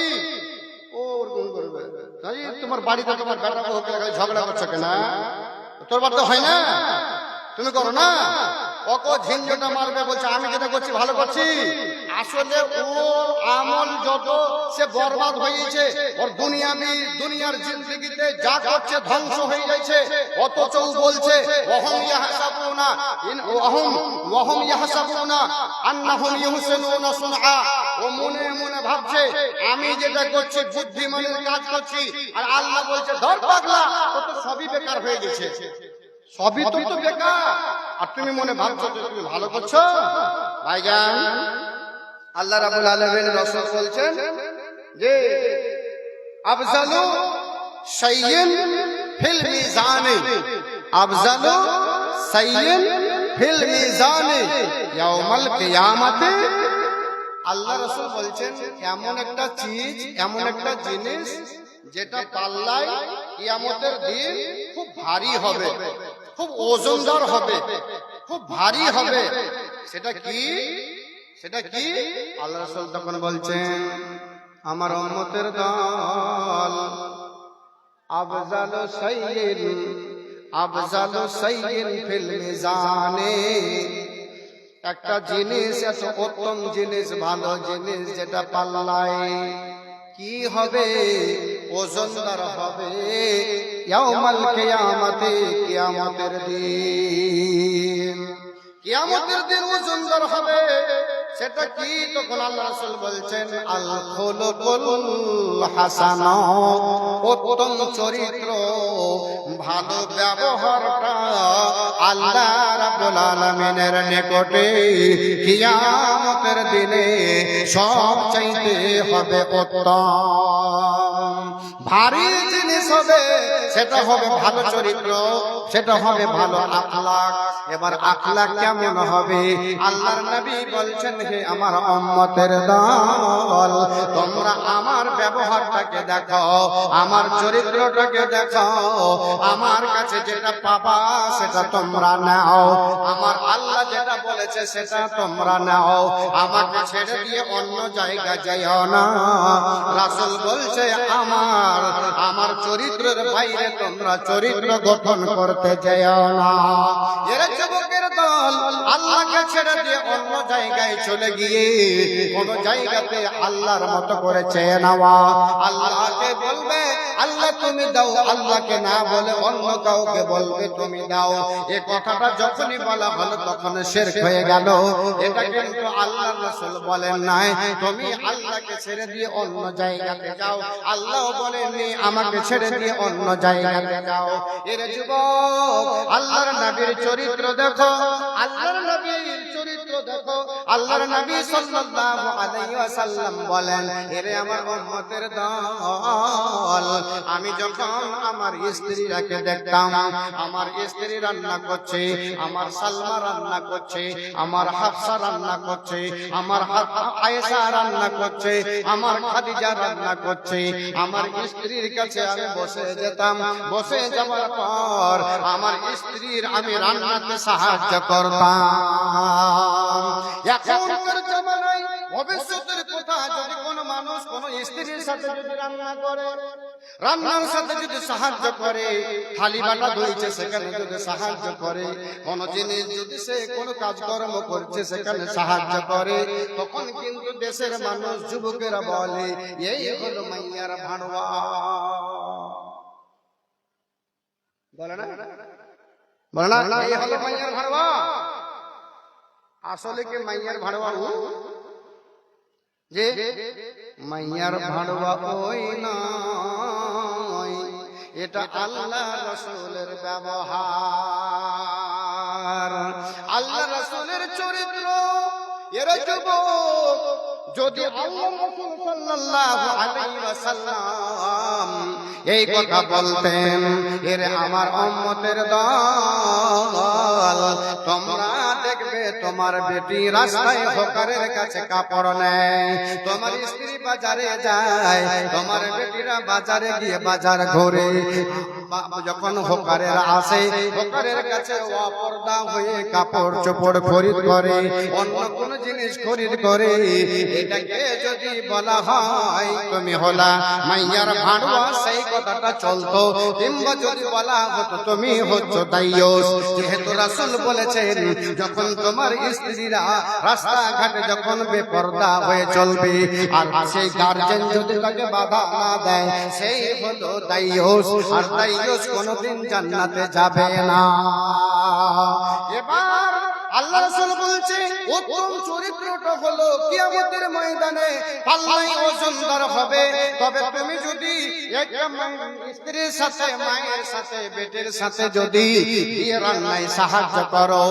ও ওরকম করবে তোমার বাড়িতে তোমার বেটা বউকে ঝগড়া করছো কেন, তোর বাড়িতে হয় না, তুমি করো না। ওকে ঝিঞ্ঝটা মারবে, বলছে আমি যেটা করছি ভালো করছি। আসলে ওর আমল যত সে বরবাদ হয়েছে, ওর দুনিয়ার জিন্দেগিতে যা করছে ধ্বংস হয়ে যাচ্ছে। অথচ বলছে ওয়াহুম ইয়াহসাবুনা আন্নাহুম ইউহসিনুনা সুনআ। ও মনে মনে ভাবছে আমি যেটা করছি বুদ্ধিমানের কাজ করছি, আর আল্লাহ বলছে ধর পাগলা ও তো সবই বেকার হয়ে গেছে, সবই তো বেকার, আর তুমি মনে ভাবছো যে তুমি ভালো করছো। ভাইজান আল্লাহ রাব্বুল আলামিন রাসূল বলছেন যে আফজালু শাইইন ফিল মিজানে, আফজালু শাইইন ফিল মিজানে ইয়াউমাল কিয়ামাতে। আল্লাহ রাসূল বলছেন এমন একটা চিজ, এমন একটা জিনিস যেটা পাল্লায় কিয়ামতের দিন খুব ভারী হবে, খুব ওজনদার হবে, খুব ভারী হবে। সেটা কি? সেটা কি? আল্লাহ রাসূল তখন বলছেন আমার উম্মতের দল আফজালু শাইইন ফিল মিজানে, একটা জিনিস এত উত্তম জিনিস, ভালো জিনিস যেটা পাল্লায় কি হবে, ওজনদার হবে ইয়াউমাল কিয়ামতে, কিয়ামতের দিন, কিয়ামতের দিন ওজনদার হবে। সেটা কি? তখন আল্লাহ রাসূল বলছেন আল খুলুকুল হাসানা, উত্তম চরিত্র, ভালো ব্যবহারটা আল্লাহ রাব্বুল আলামিনের নিকটে কিয়ামতের দিনে সবচাইতে হবে উত্তম, ভারী জিনিস হবে। সেটা হবে ভালো চরিত্র, সেটা হবে ভালো আখলাক। এবার আখলাক কেমন হবে? আল্লাহর নবী বলছেন হে আমার উম্মতের দল তোমরা আমার ব্যবহারটাকে দেখো, আমার চরিত্রটাকে দেখো, আমার কাছে যেটা পাবা সেটা তোমরা নাও, আমার আল্লাহ যেটা বলেছে সেটা তোমরা নাও, আমাকে ছেড়ে দিয়ে অন্য জায়গায় যাইও না। রাসূল বলছে আমার চরিত্রের বাইরে তোমরা চরিত্র গঠন করতে যাও না। এরা যুবকের দল আল্লাহকে ছেড়ে দিয়ে অন্য জায়গায় চলে গিয়ে কোন জায়গাতে আল্লাহর মতো করে চেয়ে নেওয়া, আল্লাহকে বলবে আল্লাহ তুমি দাও, আল্লাহকে না বলে অন্য কাউকে বলবে তুমি দাও। এই কথাটা যখনই বলা হলো তখন শিরক হয়ে গেল। এটা কিন্তু আল্লাহর রাসূল বলেন নাই তুমি আল্লাহকে ছেড়ে দিয়ে অন্য জায়গাতে যাও, আল্লাহ বলেননি আমাকে ছেড়ে দিয়ে অন্য জায়গাতে যাও। এর যুবক আল্লাহর নবীর চরিত্র দেখো, আল্লাহর নবীর চরিত্র দেখো। আল্লাহর নবী সাল্লাল্লাহু আলাইহি ওয়াসাল্লাম বলেন এরে আমার উম্মতের দল আমি যখন আমার স্ত্রীরাকে দেখতাম, আমার স্ত্রী রান্না করছে, আমার সালমা রান্না করছে, আমার হাফসা রান্না করছে, আমার আয়েশা রান্না করছে, আমার খাদিজা রান্না করছে, আমার স্ত্রীর কাছে আমি বসে যেতাম। বসে যাওয়ার পর আমার স্ত্রীর আমি রান্নাতে সাহায্য করতাম। এখনকার জামানায় ভবিষ্যতের কথা যদি কোনো মানুষ কোনো স্ত্রীর সাথে যদি রান্না করে রান্নার সাথে যদি সাহায্য করে, থালি বাটা ধুইছে সেখানে যদি সাহায্য করে, কোন জিনিস যদি সে কোনো কাজকর্ম করছে সেখানে সাহায্য করে, তখন কিন্তু দেশের মানুষ যুবকেরা বলে এই হলো মাইয়ার ভাড়ুয়া। বলে না, বলে না এই হলো মাইয়ার ভাড়ুয়া। আসলে কি মাইয়ার ভাড়ুয়া যে মাইয়ার ভাড়ুয়া ওই না, এটা আল্লাহ রাসূলের ব্যবহার, আল্লাহ রাসূলের চরিত্র। এর যুবক যদি আল্লাহ রাসূল সাল্লাল্লাহু আলাইহি ওয়াসাল্লাম এই কথা বলতেন, এর আমার উম্মতের দল, তোমরা দেখবে তোমার বেটি রাস্তায় হকারের কাছে কাপড় নেয়, তোমার স্ত্রী বাজারে যায়, তোমার বেটিরা বাজারে গিয়ে বাজার ঘোরে, যখন হকারের আসে হকারের কাছে অপর্দা হয়ে কাপড় চোপড় খরিদ করে, অন্য কোন জিনিস খরিদ করে, এটাকে যদি বলা হয় তুমি হলা মাইয়ার ভাড়ুয়া, সেই কথাটা চলতো। কিংবা যদি বলা হতো তুমি হচ্ছ দাইয়ুস, যেহেতু রাসূল বলেছেন যখন তোমার স্ত্রীরা রাস্তাঘাটে যখন বেপরদা হয়ে চলবে আর সেই গার্জেন যদি তাকে বাধা না দেয়, সেই হলো দাইয়ুস, আর দাইয়ুস কোনোদিন জান্নাতে যাবে না। এবার আল্লাহ রাসূল বলছে উত্তম চরিত্রটা হলো কিয়ামতের ময়দানে পাল্লায় ওজনদার হবে। তবে তুমি যদি একটা স্ত্রীর সাথে, মায়ের সাথে, বেটির সাথে যদি রান্নায় সাহায্য করো,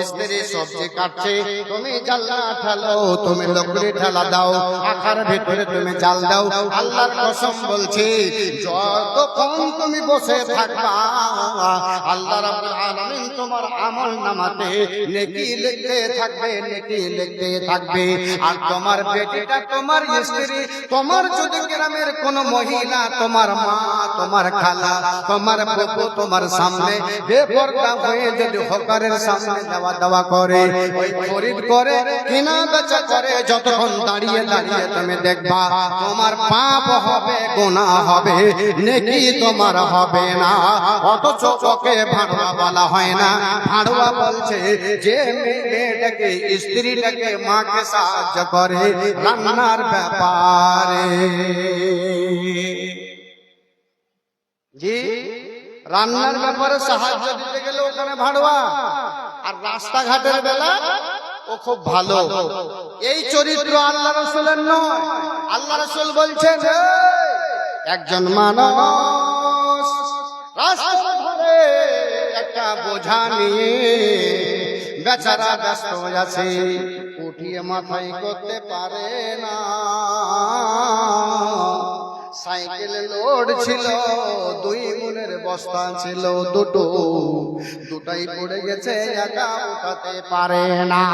স্ত্রী সবজি কাটছে তুমি জালনা ঠেলো, তুমি লকড়ি ঠেলা দাও, আখার ভিতরে তুমি জাল দাও, আল্লাহর কসম বলছি যতক্ষণ তুমি বসে থাকবা আল্লাহ রাব্বুল আলামিন তোমার আমল নামাতে নেকি লিখতে থাকবে, নেকি লিখতে থাকবে। আর তোমার বেটিটা, তোমার স্ত্রী, তোমার যদি গ্রামের কোন মহিলা, তোমার মা, তোমার খালা, তোমার ফুফু তোমার সামনে বেপরদা হয়ে যদি হকারের সামনে দেওয়া দেওয়া করে, ওই খরিদ করে, কিনা বেচা করে, যতক্ষণ দাঁড়িয়ে দাঁড়িয়ে তুমি দেখবা তোমার পাপ হবে, গুনাহ হবে, নেকি তোমার হবে না। অথচ ওকে ভাড়ুয়া বলা হয় না, ভাড়ুয়া বলছে যে মেয়েটাকে, স্ত্রীটাকে, মাকে সাহায্য করে রান্নার ব্যাপারে। জি, রান্নার ব্যাপারে সাহায্য দিতে গেলে ওখানে ভাড়ুয়া, আর রাস্তাঘাটের বেলা ও খুব ভালো। এই চরিত্র আল্লাহ রাসূলের নয়। আল্লাহ রাসূল বলছেন একজন মানুষ রাস্তা ধরে একটা বোঝা নিয়ে বেচারা ব্যস্ত হয়ে আছে, উঠিয়ে মাথায় করতে পারে না। সাইকেলে লোড ছিল, 2 মনের বস্তা ছিল দুটাই পড়ে গেছে, একা উঠাতে পারে না।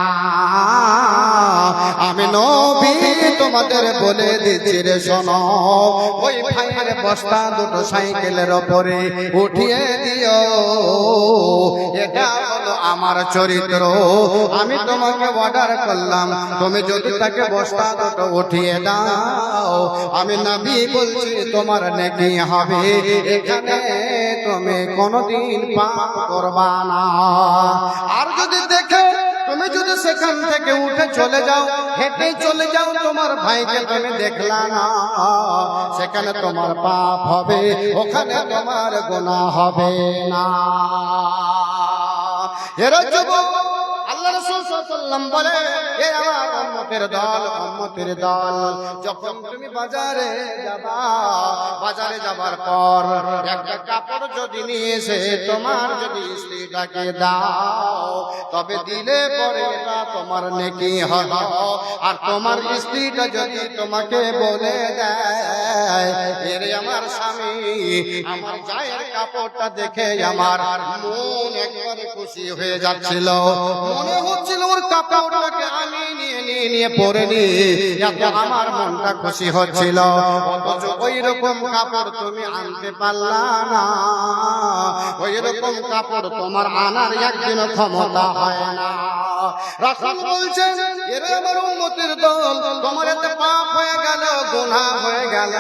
আমি নবী তোমাদের বলে দিচ্ছি রে শোনো, ওই ভাইয়ের বস্তা দুটো সাইকেলের ওপরে উঠিয়ে দিও। এটা হলো আমার চরিত্র। আমি তোমাকে অর্ডার করলাম, তুমি যদি তাকে বস্তা দুটো উঠিয়ে দাও, আমি নবী বলছি তোমার নেকি হবে, এখানে তুমি কোনদিন পাপ করবা না। আর যদি দেখে তুমি যদি সেখান থেকে উঠে চলে যাও, হেঁটে চলে যাও, তোমার ভাইকে তুমি দেখলা না, সেখানে তোমার পাপ হবে, ওখানে তোমার গুনাহ হবে না। এরা যুবক আল্লাহ রাসূল সাল্লাল্লাহু আলাইহি ওয়াসাল্লাম বলে, এ আমার উম্মতের দল, উম্মতের দল, যখন তুমি বাজারে যাবা, বাজারে যাবার পর একটা কাপড় যদি নিয়ে এসে তোমার যদি স্ত্রীটাকে দাও, তবে দিলে পরে এটা তোমার নেকি হবে। আর তোমার স্ত্রীটা যদি তোমাকে বলে দেয়, এরে আমার স্বামী, আমার জায়ের কাপড়টা দেখে আমার মন একবারে খুশি হয়ে যাচ্ছিল, মনে হচ্ছিল ওর কাপড়টাকে আমি নিয়ে পরে নি, এতে আমার মনটা খুশি হচ্ছিল। অথচ ওই রকম কাপড় তুমি আনতে পারলা না, ওই রকম কাপড় তোমার আনার একদিন ক্ষমতা হয় না। রাসূল বলছেন, এরা আমার উম্মতের দল, তোমার এতে পাপ হয়ে গেল, গুনাহ হয়ে গেল।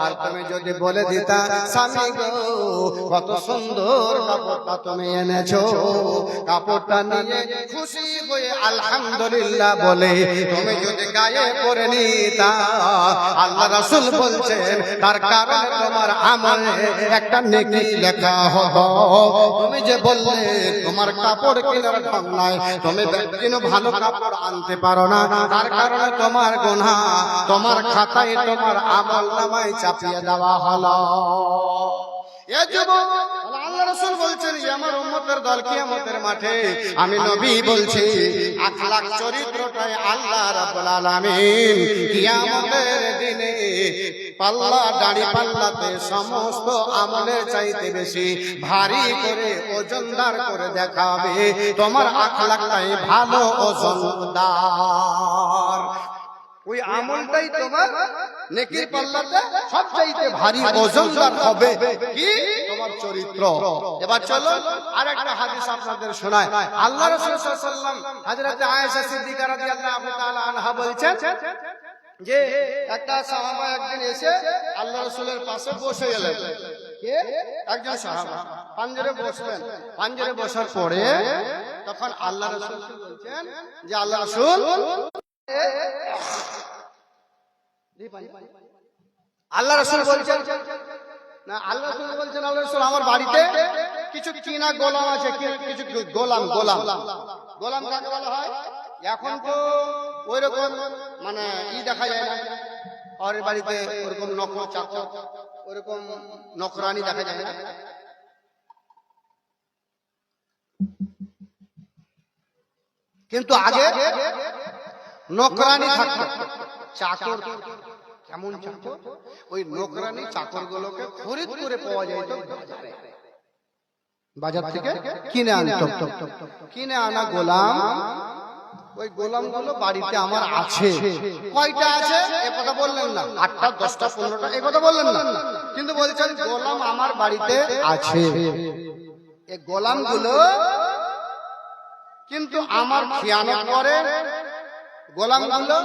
আর তুমি যদি বলে দিতা, স্বামী গো কত সুন্দর কাপড়টা তুমি এনেছো, কাপড়টা নিয়ে খুশি হয়ে আলহামদুলিল্লাহ বলে তুমি যদি গায়ে পরে নিতা, আল্লাহ রাসূল বলছেন তার কারণে তোমার আমলে একটা নেকি লেখা হতো। তুমি যে বললে তোমার কাপড় কেনার ঢং নাই, তুমি কোনো ভালো কাপড় আনতে পারো না, তার কারণে তোমার গুনাহ তোমার খাতায় তোমার আমলনামায় চাপিয়ে দেওয়া হলো। এ যুবক, আল্লাহ রাসূল বলছেন, আমার উম্মতের দল কিয়ামতের মাঠে, আমি নবী বলছি, আখলাক চরিত্রটাই আল্লাহ রাব্বুল আলামিন কিয়ামতের দিনে পাল্লা দাড়ি পাল্লাতে সমস্ত আমলের চাইতে বেশি ভারী করে ওজনদার করে দেখাবে। তোমার আখলাকটাই ভালো ওজনদার, ওই আমলটাই তোমার নেকির পাল্লাতে সবচাইতে ভারী ওজনদার হবে কি তোমার চরিত্র। এবার চলো আরেকটা হাদিস আপনাদের শোনায়। আল্লাহ রাসূল সাল্লাল্লাহু আলাইহি ওয়াসাল্লাম হযরত আয়েশা সিদ্দিকা রাদিয়াল্লাহু তাআলা আনহা বলছেন যে একটা সাহাবা একদিন এসে আল্লাহ রাসূলের পাশে বসে গেলেন। কে? একজন সাহাবা পাঞ্জরে বসলেন। পাঞ্জরে বসার পরে তখন আল্লাহ রাসূল বলছেন যে আল্লাহ রাসূল আল্লাহ রাসূল বলছেন না, আল্লাহ রাসূল বলছেন, আল্লাহ রাসূল আমার বাড়িতে কিছু কিনা গোলাম আছে, কিছু গোলাম গোলাম গোলাম কাকে বলা হয়? এখন তো ওইরকম মানে দেখা যায় না, আর বাড়িতে ওরকম নকর চাকর ওরকম নকরানি দেখা যায় না। কিন্তু আগে নকরানি থাকতো, চাকর। কেমন চাকর? ওই নকরানি চাকর গুলোকে খরিদ করে পাওয়া যেত বাজারে, বাজার থেকে কিনে আনতো। কিনে আনা গোলাম, ওই গোলাম গুলো বাড়িতে আমার আছে। কয়টা আছে এ কথা বললেন না, 8টা 10টা 15টা এ কথা বললেন না, কিন্তু বলছেন গোলাম আমার বাড়িতে আছে। এই গোলাম গুলো কিন্তু আমার খিয়ানত করে, গোলাম গুলো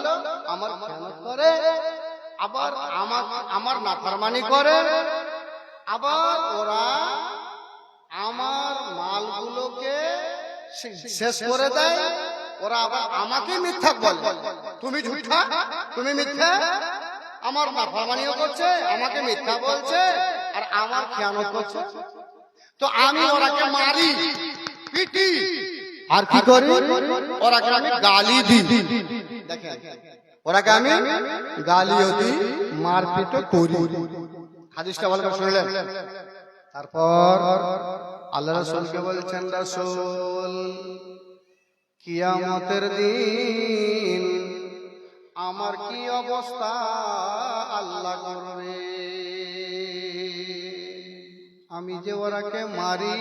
আমার খিয়ানত করে, আবার আমার নাফরমানি করে, আবার ওরা আমার মালগুলোকে শেষ করে দেয়। ওরা আবার আমাকে মিথ্যা বলে, তুমি ঝুঠা, তুমি মিথ্যা, আমার নাফরমানিও করছে, আমাকে মিথ্যা বলছে, আর আমার খিয়ানত করছে। তো আমি ওরাকে মারি, পিটি, আর কি করি? ওরাকে আমি গালি দিই। দেখেন, ওরাকে আমি গালিও দিই, মারপিটও করি। হাদিসটা ভালো করে শুনলেন। তারপর আল্লাহ রাসূলকে বলছেন, রাসূল কিয়ামতের দিন আমার কি অবস্থা আল্লাহ করবে? আমি যে ওরাকে মারি,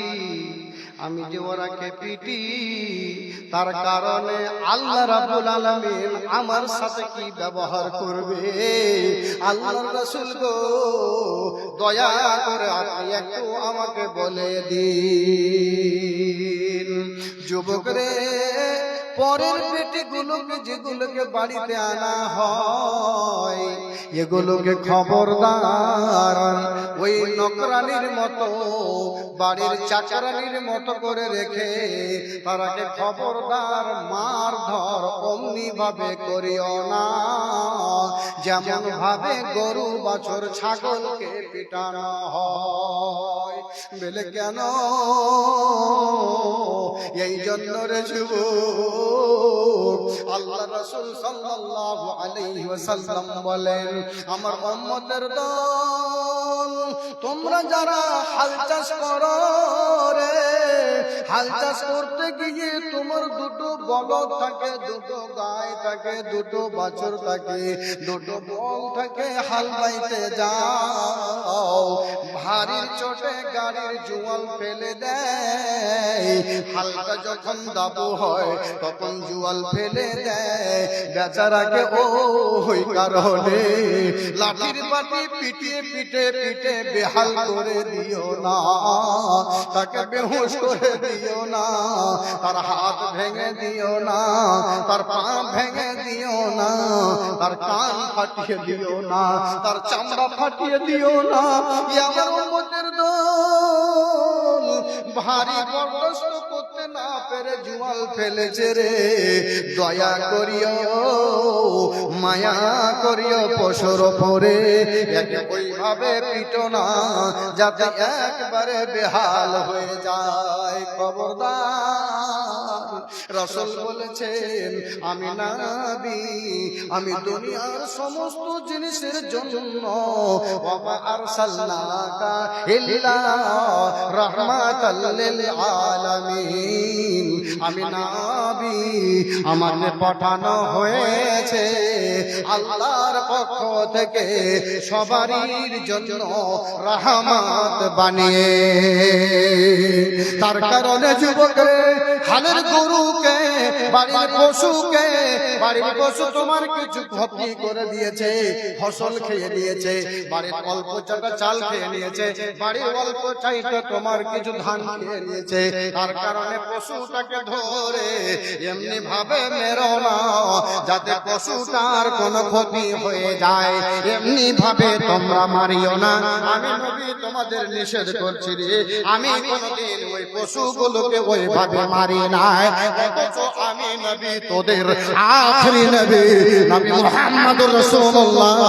আমি যে ওরাকে পিটি, তার কারণে আল্লাহ রাব্বুল আলামিন আমার সাথে কি ব্যবহার করবে? আল্লাহর রাসূল গো, দয়া করে আপনি একটু আমাকে বলে দিন। যুবক রে, পরের পেটিগুলোকে যেগুলোকে বাড়িতে আনা হয়, এগুলোকে খবরদার ওই নকরানির মতো, বাড়ির চাকরানির মতো করে রেখে তারাকে খবরদার মার ধর অমনি ভাবে করিও না, যেমন ভাবে গরু বাছুর ছাগলকে পিটানো হয়। বলে কেন? এই জন্য রে যুবক, আল্লাহ রাসূল সাল্লাল্লাহু আলাইহি ওয়াসাল্লাম বলেন, আমার উম্মতের দল, তোমরা যারা হাল চাষ করো রে, হাল চাষ করতে গিয়ে তোমার দুটো বলদ থাকে, দুটো গাই থাকে, দুটো বাছুর থাকে, দুটো বল থাকে, হাল বাইতে যাও, ভারীর চোটে গাড়ির জুয়াল ফেলে দেয়, হালকা যখন দাবু হয় তখন জুয়াল ফেলে দেয়, বেচারাকে ওই কারণে লাঠির বাটি পিটিয়ে পিটে পিটে বেহাল করে দিও না, তাকে বেহুশ করে দিও না, তার হাত ভেঙে দিও না, তার পা ভেঙে দিও না, তার কান ফাটিয়ে দিও না, তার চামড়া ফাটিয়ে দিও না। আমার উম্মতের দল ভারী বরদাস্ত করতে না পেরে জুয়াল ফেলেছে রে। দয়া করিও, মায়া করিও পশুর ওপরে, ওইভাবে পিটো না যাতে একবারে বেহাল হয়ে যায়। খবরদার, রাসূল বলেছেন আমি নবী, আমি দুনিয়ার সমস্ত জিনিসের জন্য ওয়া আরসালনাকা ইল্লা রাহমাতাল লিল আলামিন, আমি নবী, আমাকে পাঠানো হয়েছে আল্লাহর পক্ষ থেকে সবারই জন্য রহমত বানিয়ে। তার কারণে যুবকরে, হালের গরুকে, বাড়ির পশুকে, বাড়ির পশু তোমার কিছু ক্ষতি করে দিয়েছে, ফসল খেয়ে দিয়েছে, বাড়ির অল্প চাটা চাল খেয়ে নিয়েছে, বাড়ির অল্প চাইটা তোমার কিছু ধান খেয়ে নিয়েছে, তার কারণে পশুটাকে ধরে এমনি ভাবে মেরো না যাতে পশুটার কোনো ক্ষতি হয়ে যায়, এমনি ভাবে তোমরা মারিও না। আমি নবী তোমাদের নিষেধ করছি রে, আমি কোনদিন ওই পশুগুলোকে ওইভাবে মারি নাই, অথচ আমি নবী তোদের আখেরি নবী, নবী মুহাম্মদুর রাসূলুল্লাহ,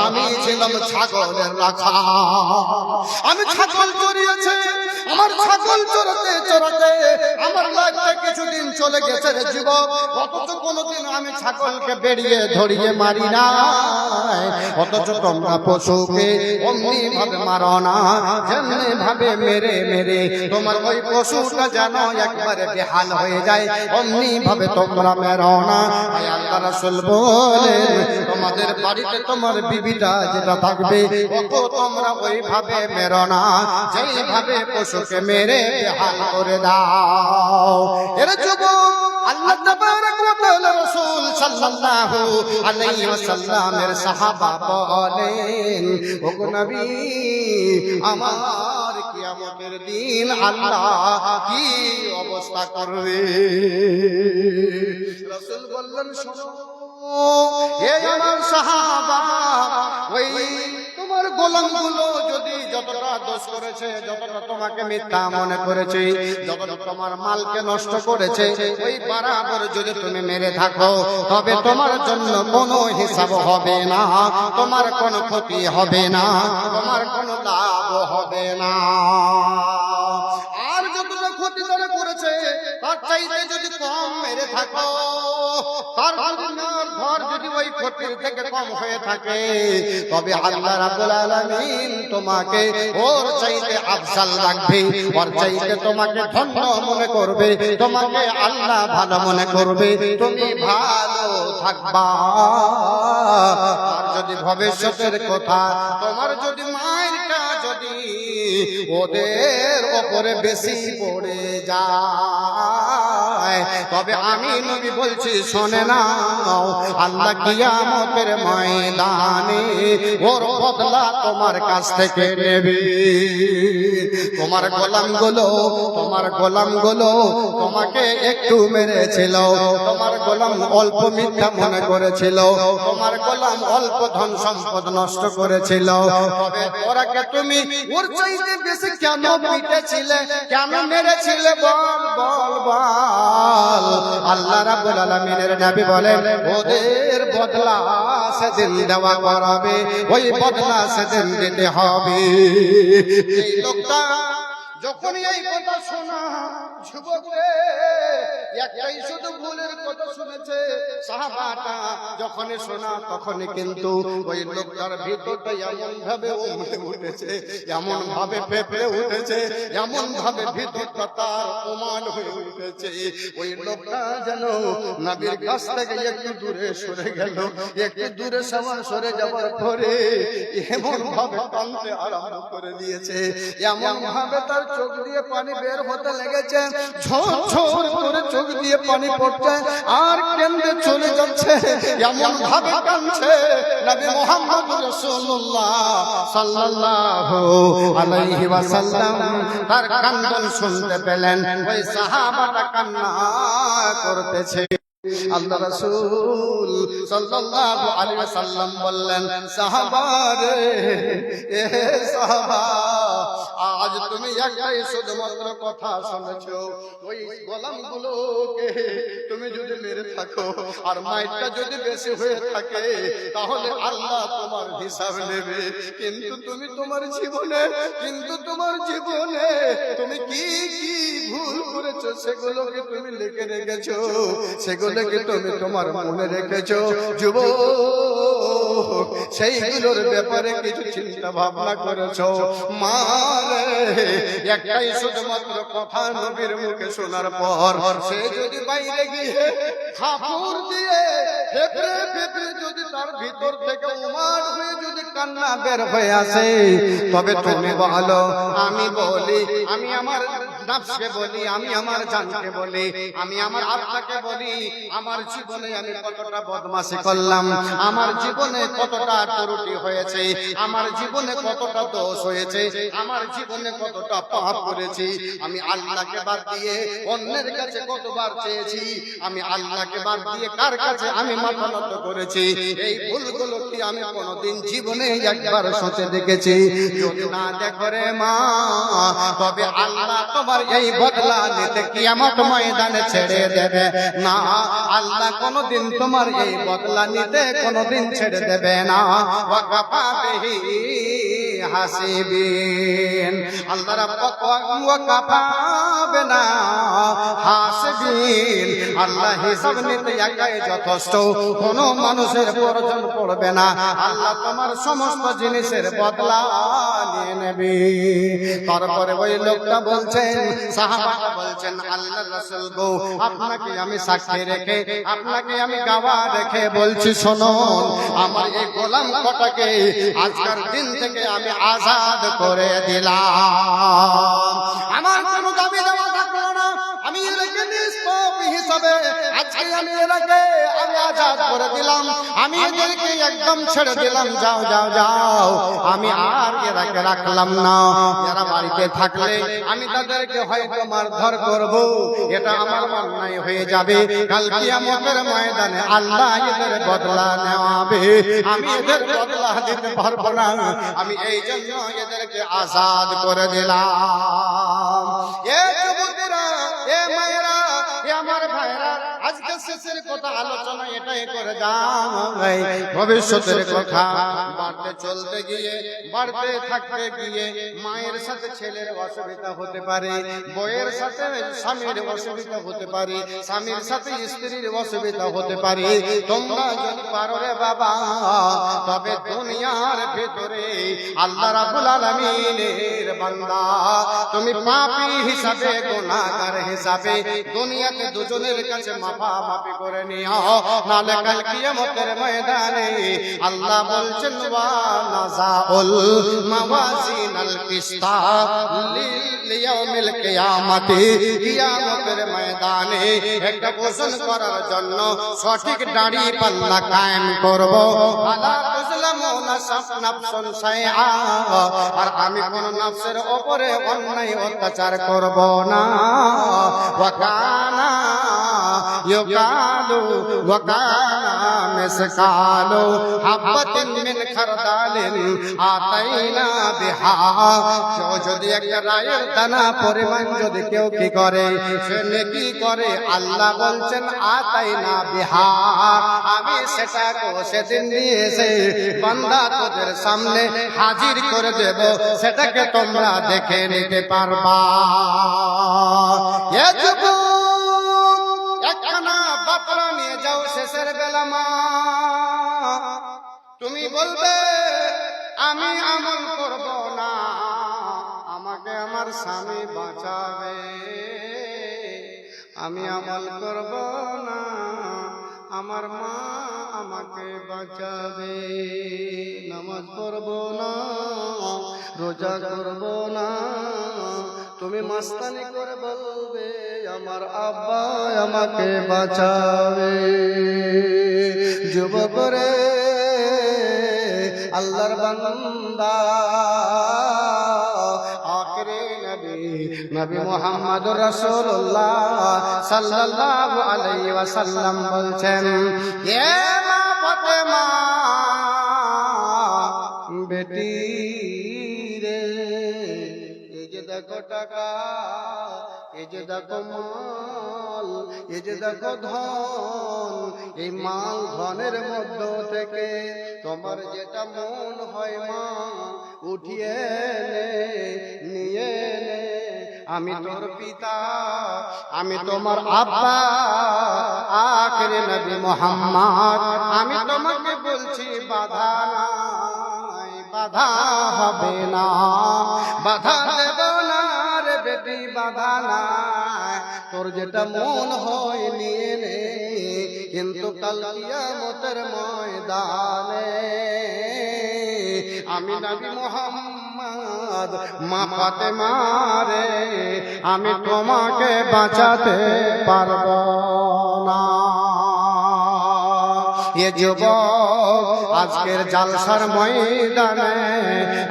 আমি ছিলাম ছাগলের রাখা। আমি ছাগল চড়িয়েছি, আমার ছাগল চড়াতে চড়াতে আমার লাইফে কিছুদিন চলে গেছে রে যুবক, অথচ কোনদিন আমি ছাগলকে বেরিয়ে ধরিয়ে মারি না। অথচ তোমরা পশুকে অমনি ভাবে মারো না, যেমনি ভাবে মেরে মেরে তোমার ওই পশুটা যেন একবারে বেহাল হয়ে যায়, অমনি ভাবে তোমরা মেরো না। আল্লাহ রাসূল বলেন তোমাদের বাড়িতে তোমার বিবিটা যেটা থাকবে ওকে তোমরা ওইভাবে মেরো না যেইভাবে পশুকে মেরে বেহাল করে দাও। এর যুবক আল্লাহ তাবারক ওয়া তাআলা রাসূল সাল্লাল্লাহু আলাইহি ওয়াসাল্লামের সাহাবা বলেন, ওগো নবী, আমার কিয়ামতের দিন আল্লাহ কি অবস্থা করবে? রাসূল বললেন, শোনো হে আমার সাহাবা, ওই তোমার গোলামগুলো যদি যতটা দোষ করেছে, যতটা তোমাকে মিথ্যা মনে করেছে, যতটা তোমার মালকে নষ্ট করেছে, ওই বরাবর যদি তুমি মেরে থাকো তবে তোমার জন্য কোনো হিসাব হবে না, তোমার কোনো ক্ষতি হবে না, তোমার কোনো লাভ হবে না। আর যতটা ক্ষতি তারা করেছে তার চাইতে যদি কম মেরে থাকো, তার দুনিয়ার ঘর যদি ওই ক্ষতির থেকে কম হয়ে থাকে, তবে আল্লাহ রাব্বুল আলামিন তোমাকে ওর চাইতে আফজাল রাখবে, ওর চাইতে তোমাকে ধন্য মনে করবে, তোমাকে আল্লাহ ভালো মনে করবে, তুমি ভালো থাকবা। আর যদি ভবিষ্যতের কথা, তোমার যদি মায়েরটা যদি ওদের ওপরে বেশি পড়ে যায়, তবে আমি নবী বলছি শোনে নাও, আল্লাহ কিয়ামতের ময়দানে ওর বদলা তোমার কাছ থেকে নেবে। তোমার গোলামগুলো তোমাকে একটু মেরেছিল, তোমার গোলাম অল্প মিথ্যা মনে করেছিল, তোমার গোলাম অল্প ধন সম্পদ নষ্ট করেছিল, তবে ওরাকে তুমি ওর চাইতে বেশি কেন পিটেছিলে, কেন মেরেছিলে? বল বল বল। আল্লাহ রাব্বুল আলামিনের নবী বলেন, ওদের বদলা সেদিন দেওয়া করাবে, ওই বদলা সেদিন দিতে হবে। এই লোকটা যখনই এই কথা শোনা, যুবকরে একটাই শুধু ভুলের কথা শুনেছে, সাহাবাটা যখনই শোনা তখনই কিন্তু ওই লোকটার ভিতরটা এমন ভাবে উঠেছে, এমন ভাবে পেঁপে উঠেছে, এমন ভাবে ভিতরটা তার প্রমাণ হয়ে উঠেছে। ওই লোকটা যেন নবীর কাছ থেকে একটু দূরে সরে গেল, একটু দূরে সরে যাওয়ার পরে এমন ভাবে কাঁদতে আরম্ভ করে দিয়েছে, এমন ভাবে তার চোখ দিয়ে পানি বের হতে লেগেছে, ঝরঝর করে চোখ চোখ দিয়ে পানি পড়ছে আর কেন্দ্রে চলে যাচ্ছে, এমন ভাবে কাঁদছে নবী মুহাম্মদ রাসূলুল্লাহ সাল্লাল্লাহু আলাইহি ওয়াসাল্লাম তার কান্দন শুনতে পেলেন। ওই সাহাবাটা কান্না করতেছে। আল্লাহ রাসূল সাল্লাল্লাহু আলাইহি ওয়াসাল্লাম বললেন, সাহাবা রে, এ সাহাবা, আজ তুমি একটাই শুধুমাত্র কথা শুনেছো, ওই গোলামগুলোকে তুমি যদি মেরে থাকো আর মাইরটা যদি বেশি হয়ে থাকে তাহলে আল্লাহ তোমার হিসাব নেবে। কিন্তু তুমি তোমার জীবনে তুমি কি কি ভুল করেছো সেগুলোকে তুমি লিখে রেখেছো, সেগুলোকে তুমি তোমার মনে রেখেছো। যুবক, সেইগুলোর ব্যাপারে কিছু চিন্তা ভাবনা করেছো? মারে, একটাই শুধুমাত্র কথা নবীর মুখে শোনার পর সে যদি বাইরে গিয়ে কাপড় দিয়ে ফেপড়ে যদি তার ভিতর থেকে উমাট হয়ে যদি কান্না বের হয়ে আসে, তবে তুমি বলো, আমি বলি, আমি আমার নফসকে বলি, আমি আমার জানকে বলি, আমি আমার আত্মাকে বলি, আমার জীবনে আমি কতটা বদমাশি করলাম, আমার জীবনে কতটা ত্রুটি হয়েছে, আমার জীবনে কতটা দোষ হয়েছে, আমার জীবনে কতটা পাপ করেছি, আমি আল্লাহকে বাদ দিয়ে অন্যের কাছে কতবার চেয়েছি, আমি আল্লাহকে বাদ দিয়ে কার কাছে আমি মাথা নত করেছি, এই ভুলগুলো কি আমি কোনোদিন জীবনে একবার সোচে দেখেছি? যদি না দেখো রে মা, তবে আল্লাহ তোমার এই বদলা নিতে কিয়ামত ময়দানে ছেড়ে দেবে না। আল্লাহ কোনোদিন তোমার এই বদলা নিতে কোনোদিন ছেড়ে দেবে না। ওয়াকাফা বিহি হাসিবিন, আল্লাহ রাব্বুক ওয়াকাফা বিনা হাসিবিন, আল্লাহ হিসাব নিতে একাই যথেষ্ট, কোনো মানুষের প্রয়োজন পড়বে না। আল্লাহ তোমার সমস্ত জিনিসের বদলা নিয়ে নেবে। তারপরে ওই লোকটা বলছেন, সাহাবারা বলছেন, আল্লাহ রাসূল গো, আপনাকে আমি সাক্ষী রেখে, আপনাকে আমি গাওয়া রেখে বলছি, শোনো, আমার এই গোলাম কটাকে আজকের দিন থেকে আমি আজাদ করে দিলাম। আমার কোনো দাবি দেওয়া থাকলো না, আমি এটাকে নিষ্পাপ হিসাবে আজকে আমি এটাকে আমি আজাদ করে দিলাম, আমি এদেরকে একদম ছেড়ে দিলাম, যাও যাও যাও, আমি আর এরাকে রাখলাম না। যারা বাড়িতে থাকলে আমি তাদেরকে হয়তো মারধর করব, এটা আমার অন্যায় হয়ে যাবে। কাল কিয়ামতের ময়দানে আল্লাহ এদের বদলা নেওয়াবে, আমি এদের বদলা দিতে পারবো না, আমি এই জন্য এদেরকে আজাদ করে দিলাম। এ যুবকেরা, এ মায়েরা, এ আমার ভাইরা, আজকে শেষের কথা আলোচনা এটাই করে যাই, ভবিষ্যতের কথা। বাড়তে চলতে গিয়ে, বাড়তে থাকতে গিয়ে মায়ের সাথে ছেলের অসুবিধা হতে পারে, বউয়ের সাথে স্বামীর অসুবিধা হতে পারে, স্বামীর সাথে স্ত্রীর অসুবিধা হতে পারে। তোমরা যদি পারো রে বাবা, তবে দুনিয়ার ভেতরে আল্লাহ রাব্বুল আলামিনের বান্দা, তুমি পাপী হিসাবে, গুনাহগার হিসাবে দুনিয়াতে দুজনের কাছে মাপামাপি করে নিও, নালে কাল কিয়ামতের ময়দানে আল্লাহ বলছেন, ওয়া নাযাউল মাওয়াজিনাল কিসতা লিয়াউমিল কিয়ামতি, কিয়ামতের ময়দানে একটা ওজন করার জন্য সঠিক দাড়ি পাল্লা কায়েম করব। আলা তুজলামুনা নাফসুন শাইআ, আর আমি কোন নফসের উপরে অন্যায় অত্যাচার করব না। ওয়া কানা ইউকালু ওয়া কানা মিসকালু হাববাতিন মিন খারদালিন আতাইনা বিহা, যদি একটা রায়ের দানা পরিমাণ যদি কেউ কি করে, সে নেকি করে, আল্লাহ বলছেন আতাইনা বিহা, আমি সেটাকে সেদিন নিয়ে এসে বান্দা তোদের সামনে হাজির করে দেব, সেটাকে তোমরা দেখে নিতে পারবা। একখানা বাতরা নিয়ে যাও শেষের বেলা, মা তুমি বলবে আমি আমল করব না, আমাকে আমার স্বামী বাঁচাবে, আমি আমল করব না, আমার মা আমাকে বাঁচাবে, নামাজ পড়ব না, রোজা করব না, তুমি মাস্তানি করে বলবে আমার আব্বা আমাকে বাঁচাবে। যুবক রে আল্লাহর বান্দা আখরে নবী মুহাম্মদুর রাসূলুল্লাহ সাল্লাল্লাহু আলাইহি ওয়াসাল্লাম বলছেন, এ মা ফাতেমা বেটি রে, এই যে দেখো টাকা, এই যে দেখো মাল, এই যে দেখো ধন, এই মাল ধনের মধ্য থেকে তোমার যেটা মন হয় মা উঠিয়ে নিয়ে নে। আমি তোর পিতা, আমি তোমার আব্বা আখেরে নবী মুহাম্মদ, আমি তোমাকে বলছি বাধা নাই, বাধা হবে না, বাধা দেব না রে বেটি, বাধা নাই। তোর যেটা মন হয় নিয়ে নে, কিন্তু কাল কিয়ামতের ময়দানে আমি নবী মুহাম্মদ মা ফাতেমা রে আমি তোমাকে বাঁচাতে পারবো না। এ যুবক আজকের জালসার ময়দানে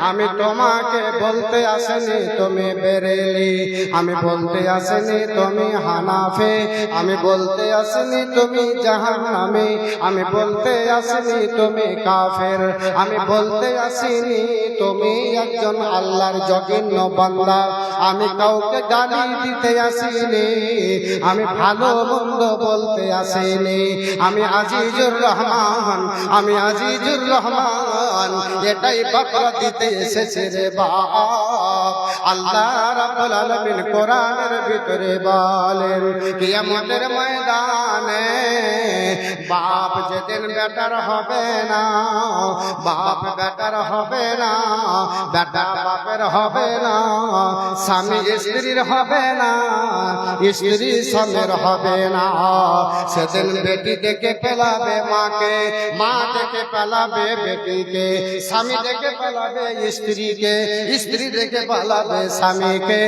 আমি তোমাকে বলতে আসেনি তুমি বেরেলি, আমি বলতে আসেনি তুমি হানাফি, আমি বলতে আসেনি তুমি জাহান্নামী, আমি বলতে আসেনি তুমি কাফের, আমি বলতে আসিনি তুমি একজন আল্লাহর জঘন্য বান্দা, আমি কাউকে গালি দিতে আসিনি, আমি ভালো মন্দ বলতে আসিনি, আমি আজিজুর রহমান, আমি আজিজুর রহমান, এটাই বাকরা দিতে এসেছে রে বাপ। আল্লাহ রাব্বুল আলামিন কোরআনের ভিতরে বলেন, কিয়ামতের ময়দানে বাপ যেদিন বেটার হবে না, বাপ বেটার হবে না, বেটা বাপের হবে না, স্বামী স্ত্রীর হবে না, স্ত্রী স্বামীর হবে না, সেদিন বেটি দেখে পেলাবে মাকে, মা দেখে পেলাবে বেটিকে, স্বামী দেখে পেলাবে স্ত্রীকে, স্ত্রী দেখে পেলাবে স্বামীকে,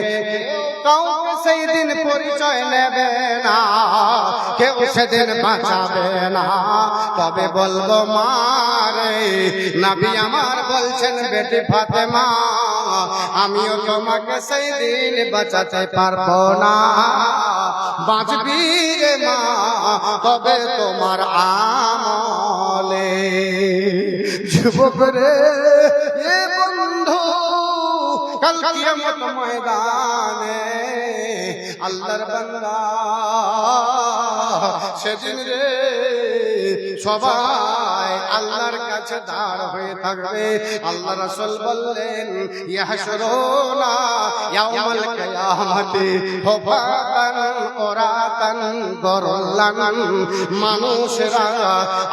কাউকে সেই দিন পরিচয় নেবে না, কেউ সেদিন বাঁচাবে না। তবে বলবো মা রে, নবী আমার বলছেন বেটি ফাতেমা, আমিও তোমাকে সেই দিন বাঁচাতে পারবো না, বাঁচবি রে মা তবে তোমার আমলে। যুবক রে এ বন্ধু, কাল কিয়ামত ময়দানে আল্লাহর বান্দা সেদিন রে সবাই আল্লাহর কাছে দাঁড় হয়ে থাকবে। আল্লাহ রাসূল বললেন, ইয়াহশুরুনা ইয়াউমাল কিয়ামাতি হুফাতান উরাতান গরলান, মানুষেরা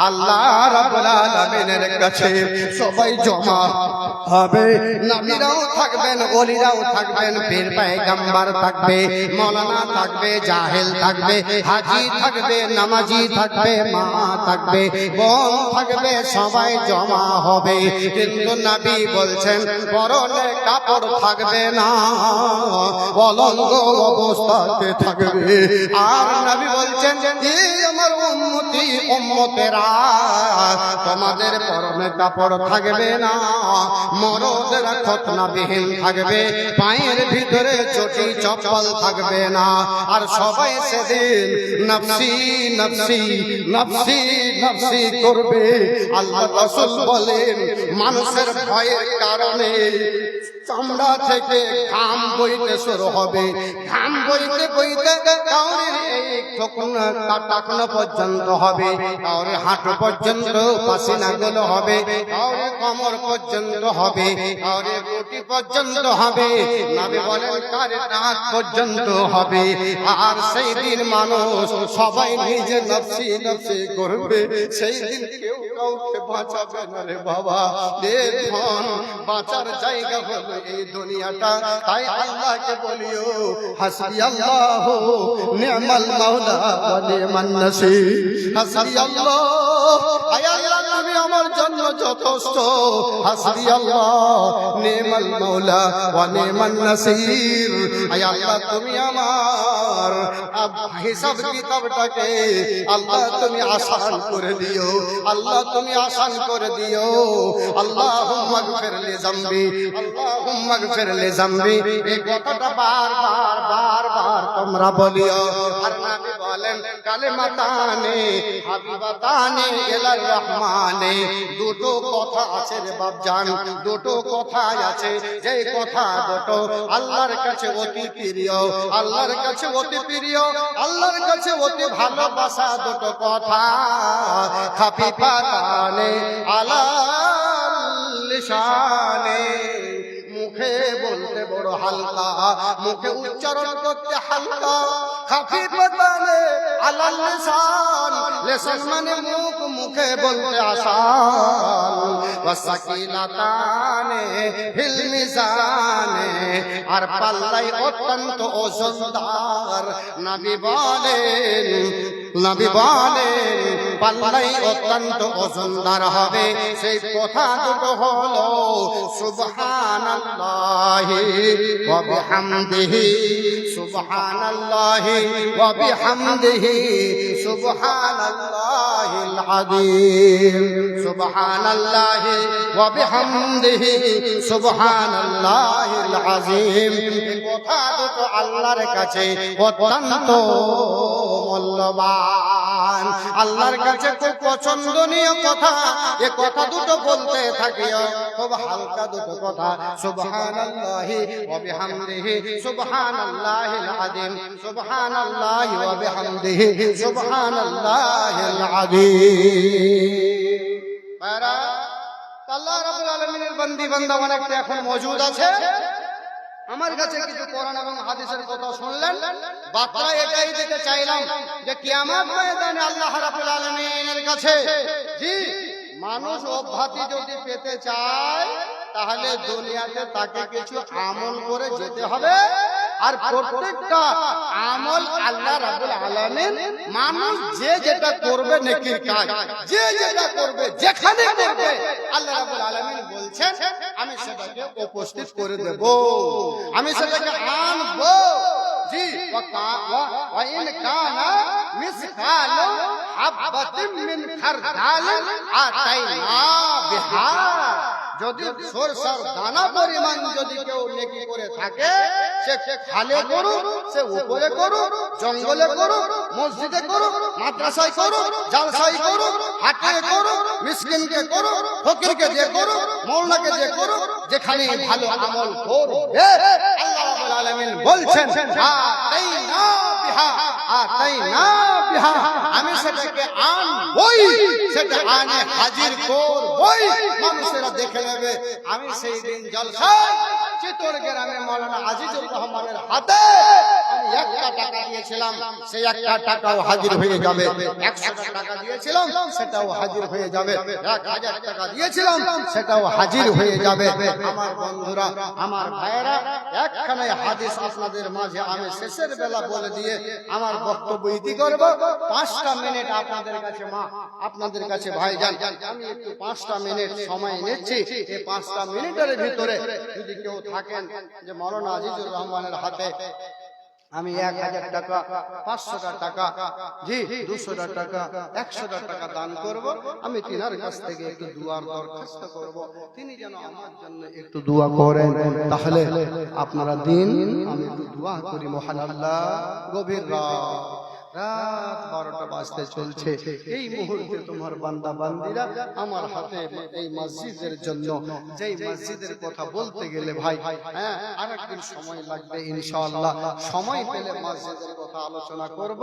আল্লাহ রাব্বুল আলামিনের কাছে সবাই জমা হবে, নবীরাও থাকবেন, ওলিরাও থাকবেন, পীর পয়গম্বর থাকবে, মাওলানা থাকবে, জাহেল থাকবে, হাজী থাকবে, নামাজি থাকবে, মা থাকবে, বোন থাকবে, সবাই জমা হবে। কিন্তু নবী বলছেন পরনে কাপড় থাকবে না, অলঙ্গ অবস্থাতে থাকবে। আর নবী বলছেন, এই আমার উম্মতি উম্মতেরা, তোমাদের পরনে কাপড় থাকবে না, মরদেরা খতনাবিহীন থাকবে, পায়ের ভিতরে চটি চপ্পল থাকবে না, আর সবাই সেদিন নফসি নফসি নফসি নফসি করবে। আল্লাহ রাসূল বলেন, মানুষের ভয়ের কারণে চামড়া থেকে ঘাম বইতে শুরু হবে, ঘাম বইতে বইতে কাউরের এই টাকনো পর্যন্ত হবে, কাউরের হাঁটু পর্যন্ত পাসিনাগুলো হবে, কাউরের কোমর পর্যন্ত হবে, কাউরের গুটি পর্যন্ত হবে, নবী বলেন কারে নাক পর্যন্ত হবে। আর সেই দিন মানুষ সবাই নিজে নফসি নফসি করবে, সেই দিন কেউ কাউকে বাঁচাবে না রে বাবা। দেখুন বাঁচার জায়গা হলো এই দুনিয়াটা, তাই আল্লাহকে বলিও হাসবি আল্লাহু নি'মাল মাওলা ওয়া নি'মান নাসির, হাসবি আল্লাহ। আয় আল্লাহ, নবী আমার জন্য যথেষ্ট। হাসবি আল্লাহ নি'মাল মাওলা ওয়া নি'মান নাসির। আয় আল্লাহ তুমি আমার হিসাব কিতাবটাকে আল্লাহ তুমি আসান করে দিও, আল্লাহ তুমি আসান করে দিও। আল্লাহুম্মা গফির লি যামবি, আল্লাহুম্মা গফির লি যামবি। এই কথাটা বারবার তোমরা বলিও। আর নবী বলেন কালিমাতানে হাবিবাতানে ইলার রহমানে। দুটো কথা আছে রে বাপজান, দুটো কথা আছে, যে কথা দুটো আল্লাহর কাছে অতি প্রিয়, আল্লাহর কাছে অতি প্রিয়, আল্লাহর কাছে অতি ভালোবাসা দুটো কথা। খাফিফাতানে আলাল লিসানে, মুখে বলতে বড় হালকা, মুখে উচ্চারণ করতে হালকা। খাফিফাতানে আলাল লিসান, লিসান মানে মুখ, মুখে বলতে আসান। ওয়াসাকিলাতানে ফিল মিজানে, আর পাল্লাই অত্যন্ত ওজনদার। নবী বলেন পাল্লাই অত্যন্ত ওজনদার হবে। সেই কথা দুটো হলো সুবহানাল্লাহি ওয়া বিহামদিহি, সুবহানাল্লাহি ওয়া বিহামদিহি, সুবহানাল্লাহিল আযীম, সুবহানাল্লাহি ওয়া বিহামদিহি, সুবহানাল্লাহিল আযীম। এই কথা দুটো আল্লাহর কাছে অত্যন্ত মূল্যবান, আল্লাহর কাছে খুব পছন্দনীয় কথা। এই কথা দুটো বলতে থাকিও, খুব হালকা দুটো কথা। সুবহানাল্লাহি ওয়া বিহামদিহি, সুবহানাল্লাহিল আযীম, সুবহানাল্লাহি ওয়া বিহামদিহি, সুবহানাল্লাহিল আযীম। পারা আল্লাহ রাব্বুল আলামিনের বান্দি বান্দা অনেকটা এখন মওজুদ আছে। আমার কাছে কিছু কোরআন এবং হাদিসের কথা শুনলেন। বার্তা এটাই দিতে চাইলাম যে কিয়ামত ময়দানে আল্লাহ রাব্বুল আলামিনের কাছে জি মানুষ অভ্যাতি যদি পেতে চায়, তাহলে দুনিয়াতে তাকে কিছু আমল করে যেতে হবে। আর প্রত্যেকটা আমল আল্লাহ রাব্বুল আলামিন মানুষ যে যেটা করবে নেকির কাজ, যে যেটা করবে, যেখানে করবে, আল্লাহ রাব্বুল আলামিন বলছেন আমি সেটাকে উপস্থিত করে দেব, আমি সেটাকে আনবো। জি ওয়া ইন কানা মিসকালু হাববাতিন মিন খারদালিন আতাইনা বিহা। যদি সরষার দানা পরিমাণ যদি কেউ নেকি করে থাকে, সে খালে করুক, সে উপরে করুক, জঙ্গলে করুক, মসজিদে করুক, মাদ্রাসায় করুক, জালসায় করুক, হাটে করুক, মিসকিনকে করুক, ফকিরকে দিয়ে করুক, মওলানাকে দিয়ে করুক, যেখানে ভালো আমল করবে আল্লাহ রাব্বুল আলামিন বলছেন আতাইনা বিহা, আতাইনা বিহা, আমি সেটাকে আনবই, সেটা আনে হাজির করবই, মানুষেরা দেখে নেবে। আমি সেই দিন জলসায় চিতোর গ্রামে মাওলানা আজিজুর রহমানের হাতে আমি 1টা টাকা দিয়েছিলাম, সেই 1টা টাকাও হাজির হয়ে যাবে। 100 টাকা দিয়েছিলাম, সেটাও হাজির হয়ে যাবে। 1000 টাকা দিয়েছিলাম, সেটাও হাজির হয়ে যাবে। আমার বন্ধুরা, আমার ভাইয়েরা, একখানে হাদিস আপনাদের মাঝে আমি শেষের বেলা বলে দিয়ে আমার বক্তব্য ইতি করব। 5টা মিনিট আপনাদের কাছে মা, আপনাদের কাছে ভাইজান, আমি একটু 5টা মিনিট সময় নিচ্ছি। এই 5টা মিনিটের ভিতরে যদি কেউ থাকেন যে মাওলানা আজিজুর রহমানের হাতে আমি 1000 টাকা, 500 টাকা, জি 200 টাকা, 100 টাকা দান করব, আমি তিনার কাছ থেকে একটু দুয়ার দরখাস্ত করব, তিনি যেন আমার জন্য একটু দোয়া করেন। তাহলে আপনারা দিন, আমি একটু দোয়া করি। মহান আল্লাহ, গভীর রাত 12টা বাজতে চলছে, এই মুহূর্তে তোমার বান্দা বান্দিরা আমার হাতে এই মসজিদের জন্য, যেই মসজিদের কথা বলতে গেলে ভাই হ্যাঁ আরেকদিন সময় লাগবে ইনশাআল্লাহ, সময় পেলে মসজিদের কথা আলোচনা করব।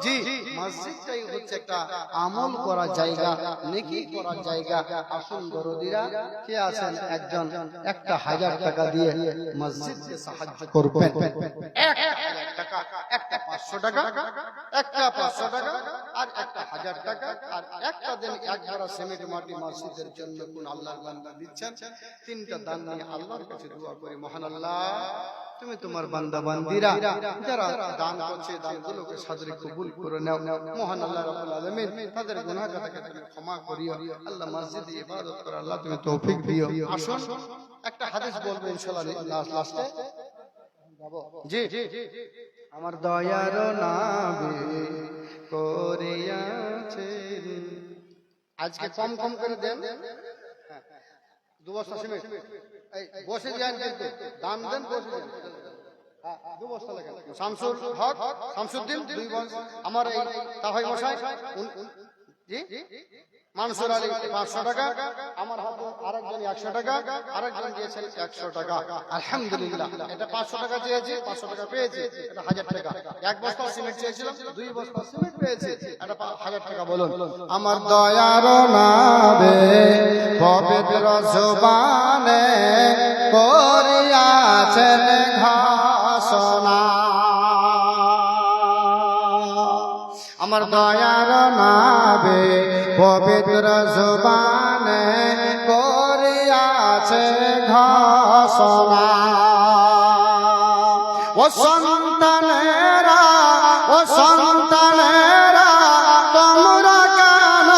জি, মসজিদটাই হচ্ছে একটা আমল করার জায়গা, নেকি করার জায়গা। আসুন দরদিরা, কে আছেন একজন 1000 টাকা দিয়ে মসজিদকে সাহায্য করবেন? 1000 টাকা, একটা 500 টাকা, একটা 500 টাকা, আর একটা 1000 টাকা, আর একটা দিন একবার সিমেন্ট মাটি মসজিদের জন্য কোন আল্লাহর বান্দা দিচ্ছেন। তিনটা দান নিয়ে আল্লাহর কাছে দোয়া করি, মহান আল্লাহ তুমি তোমার বান্দা বান্দীরা যারা দান করছে দানগুলোকে সাদরে কবুল করে নাও। মহান আল্লাহ রাব্বুল আলামিন তাদের গুনাহগারকে তুমি ক্ষমা করিও। আল্লাহ মসজিদে ইবাদত করে আল্লাহ তুমি তৌফিক দিও। আসুন একটা হাদিস বলবো ইনশাআল্লাহ লাস্টে। জি আমার দয়ার নবী করিয়াছেন, আজকে কম কম করে দেন, 2 বস্তা সিমেন্ট এই বসে যান, কিন্তু দান দেন, বসে যান, 2 বস্তা লেখা শামসুল হক শামসুদ্দিন 2 বস্তা, আমার এই তাহাই মশাই জি মানসুর আলী 500 টাকা, আমার হাতে আরেকজন 100 টাকা, আরেকজন দিয়েছেন 100 টাকা। আলহামদুলিল্লাহ, এটা 500 টাকা চেয়েছি, 500 টাকা পেয়েছি, এটা 1000 টাকা। এক বস্তা সিমেন্ট চেয়েছিলাম, 2 বস্তা সিমেন্ট পেয়েছি, এটা 1000 টাকা। বলুন আমার দয়ার নবী পবিত্র জবানে করিয়াছেন ঘোষণা, আমার দয়ার নবী পবিত্র জবানে করিয়াছে ঘোষণা। ও সন্তানেরা, ও সন্তানেরা তোমরা কেন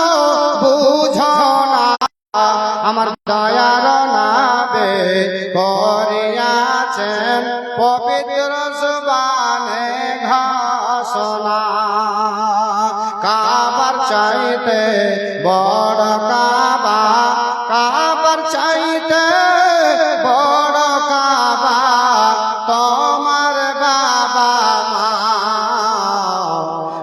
বুঝো না, আমার দয়ার নবী করিয়াছেন পবিত্র জবানে ঘোষণা। কাবার চাইতে বড় কাবা, কাবার চাইতে বড় কাবা তোমার বাবা মা,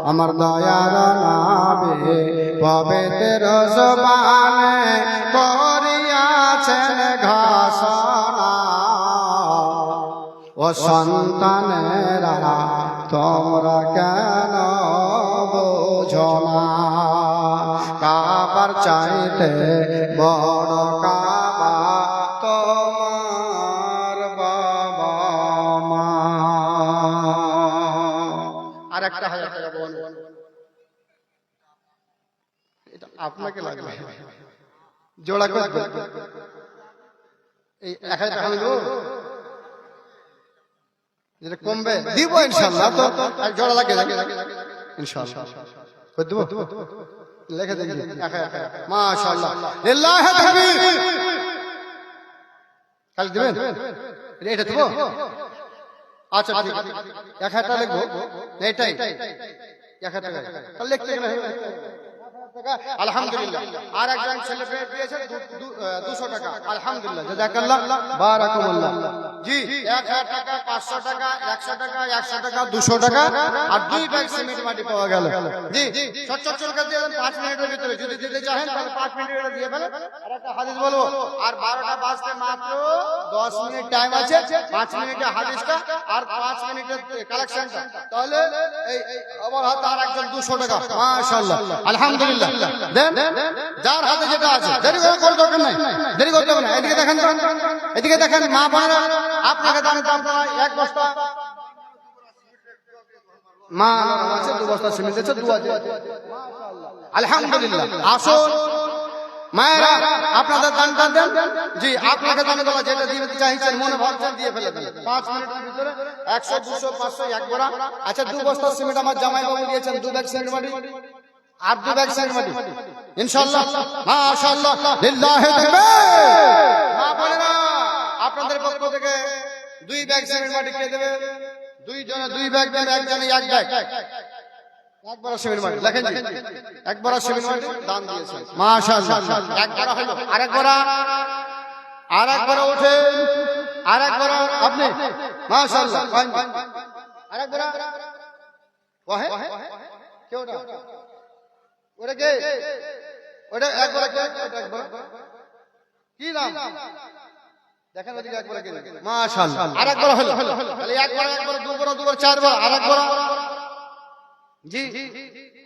আমার দয়ার নবী পবিত্র জবানে করিয়াছেন ঘোষণা। ও সন্তানেরা তোমরা কেন বোঝো না, কাবার চাইতে বড় কাবা তোমার বাবা মা। আর একটা 1000 টাকা বলুন, এটা আপনাকে লাগবে, জোড়া করে এই 1000 টাকা দেবো, যেটা কমবে দিব ইনশাআল্লাহ। তো এক জোড়া লাগে ইনশাআল্লাহ দেবো, লিখে দেখি মাশাআল্লাহ লিল্লাহি তাকবীর। কাল দিবেন এটা দেবো, আচ্ছা ঠিক আছে 1000 টাকা লিখবো, এইটাই 1000 টাকা তাহলে লিখতে গেলে আলহামদুলিল্লাহ। আর একজন ছেলে পেয়ে দিয়েছে 200 টাকা, আলহামদুলিল্লাহ জাযাকাল্লাহ বারাকাল্লাহ। জি 1000 টাকা, 500 টাকা, 100 টাকা, 100 টাকা, 200 টাকা, আর 2 ব্যাগ সিমেন্ট মাটি পাওয়া গেল। জি চট করে দিয়ে দেন 5 মিনিটের ভিতরে, যদি দিতে চাহেন তাহলে 5 মিনিটে দিয়ে ফেলেন। আর একটা হাদিস বলবো, আর 12টা বাজতে মাত্র 10 মিনিট টাইম আছে, 5 মিনিটে হাদিসটা আর 5 মিনিটের কালেকশনটা, তাহলে এই আমার হাতে আর একজন 200 টাকা, মাশাআল্লাহ আলহামদুলিল্লাহ দেন, যার হাতে যেটা আছে। দেরি করে দরকার নাই, দেরি করতে হবে না। এদিকে দেখেন, এদিকে দেখেন মা বোনেরা, আপনাকে দানে দাম দেওয়া 1 বস্তা মা আছে, 2 বস্তা সিমেন্ট আছে, 2 আছে আলহামদুলিল্লাহ। আসুন মায়েরা আপনাদের দানটা দেন। জি আপনাকে দানে দেওয়া যেটা দিতে চাইছেন মনে ভাবছেন দিয়ে ফেলে দেন 5 মিনিটের ভিতরে 100 200 500 এক গোড়া। আচ্ছা 2 বস্তা সিমেন্ট আমার জামাই বাবু দিয়েছেন, 2 ব্যাগ সিমেন্ট মাটি আর 2 ব্যাগ সিমেন্ট মাটি ইনশাআল্লাহ মাশাআল্লাহ লিল্লাহি তাকবীর। মা বোনেরা আপনাদের পক্ষ থেকে 2 ব্যাগ সিমেন্ট মাটি কে দেবে? 2 জনে 2 ব্যাগ দেন, একজনে 1 ব্যাগ, একবার সিমেন্ট মাটি লেখেন, একবার সিমেন্ট মাটি দান দিয়েছেন মাশাআল্লাহ। একবার হলো আরেকবার ওঠে, আরেকবার আপনি মাশাআল্লাহ আরেকবার ওহে কেওটা ওটা কে, ওটা একবার কি নাম দেখেন, ওদিকে একবার কে মাশাআল্লাহ। আরেকবার হলো, তাহলে একবার 2বার 4বার আরেকবার। জি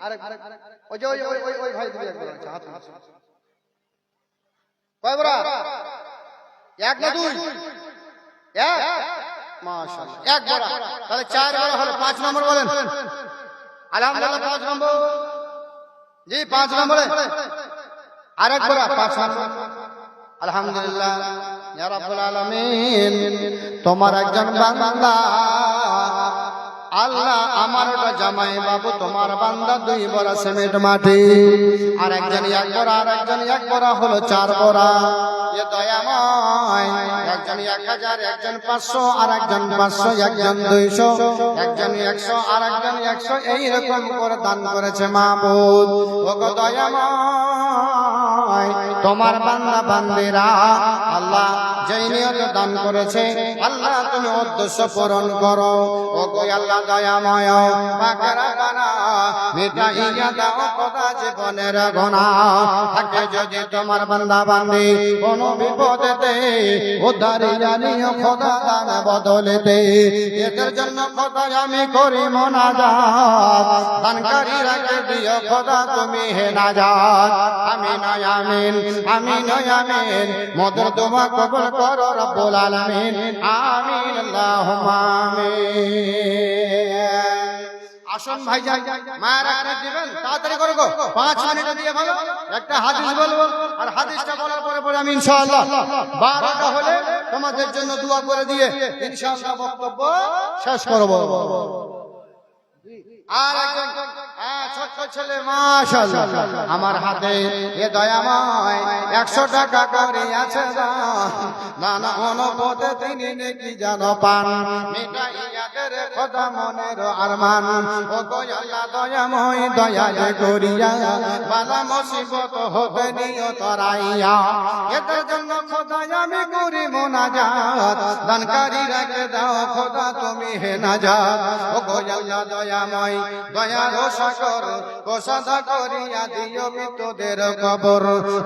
আরেক ওই যে ওই ভাই দিকে একবার আছে হাত কয়বার? 1 না 2? 1 মাশাআল্লাহ, এক বড়া, তাহলে 4 বড়া হলো। 5 নম্বর বলেন। আলহামদুলিল্লাহ, 5 নম্বর। জি, 5 নম্বরে আরেক বড়া, 5 নম্বর। আলহামদুলিল্লাহ, ইয়া রাব্বুল আলামিন, তোমার একজন বান্দা আল্লাহ, আমার ওটা জামাই বাবু, তোমার বান্দা 2 বড়া সিমেন্ট মাটি, আর একজন 1 বড়া, আর একজন 1 বড়া হলো 4 বড়া। এ দয়াময়, একজন 1000, একজন 500, আর একজন 500, একজন 200, একজন 100, আর একজন 100, এইরকম করে দান করেছে মাবুদ। ওগো দয়াময়, তোমার বান্দা বান্দিরা আল্লাহ যেই নিয়ত দান করেছে, আল্লাহ তুমি উদ্দেশ্য পূরণ করো। ওগো আল্লাহ দয়াময়, পাকরা বানা মিটাইয়া দাও খোদা জীবনের গুনাহ। থাকে যদি তোমার বান্দা বান্দি কোন বিপদেতে, উদ্ধারিয়া নিও খোদা দান বদলেতে। এদের জন্য খোদা আমি করি মোনাজাত, দানকারী রাখে দিও খোদা তুমি হে নাজাত। আমিন আমিন, আমিন আমিন, মধুর দোয়া কবুল করো রব্বুল আলামিন। আমিন আল্লাহুম্মা আমিন। আসুন ভাইজান, মায়ের একটা দিবেন, তাড়াতাড়ি করো গো, 5 মিনিটে দিয়ে ভালো। একটা হাদিস বলবো, আর হাদিসটা বলার পরে পরে আমি ইনশাআল্লাহ 12টা হলে তোমাদের জন্য দোয়া করে দিয়ে ইনশাআল্লাহ বক্তব্য শেষ করব। আর একজন ছোট্ট ছেলে, মাশাআল্লাহ, আমার হাতে এ দয়াময় 100 টাকা করে আছে নানা অনুপদে তিনি নাকি জানো পান, মিটাইয়া দে খোদা মনের আরমান। ও দয়ালা দয়াময়, দয়া করিয়া বালা মুসিবত হবে নিও তরাইয়া। এদের জন্য খোদা আমি করি মোনাজাত, দানকারী রাখে দাও খোদা তুমি হে নাজাত। ও দয়ালা দয়াময়, দয়ার সাগর প্রসাদ করিয়া দিও মৃতদের কবর।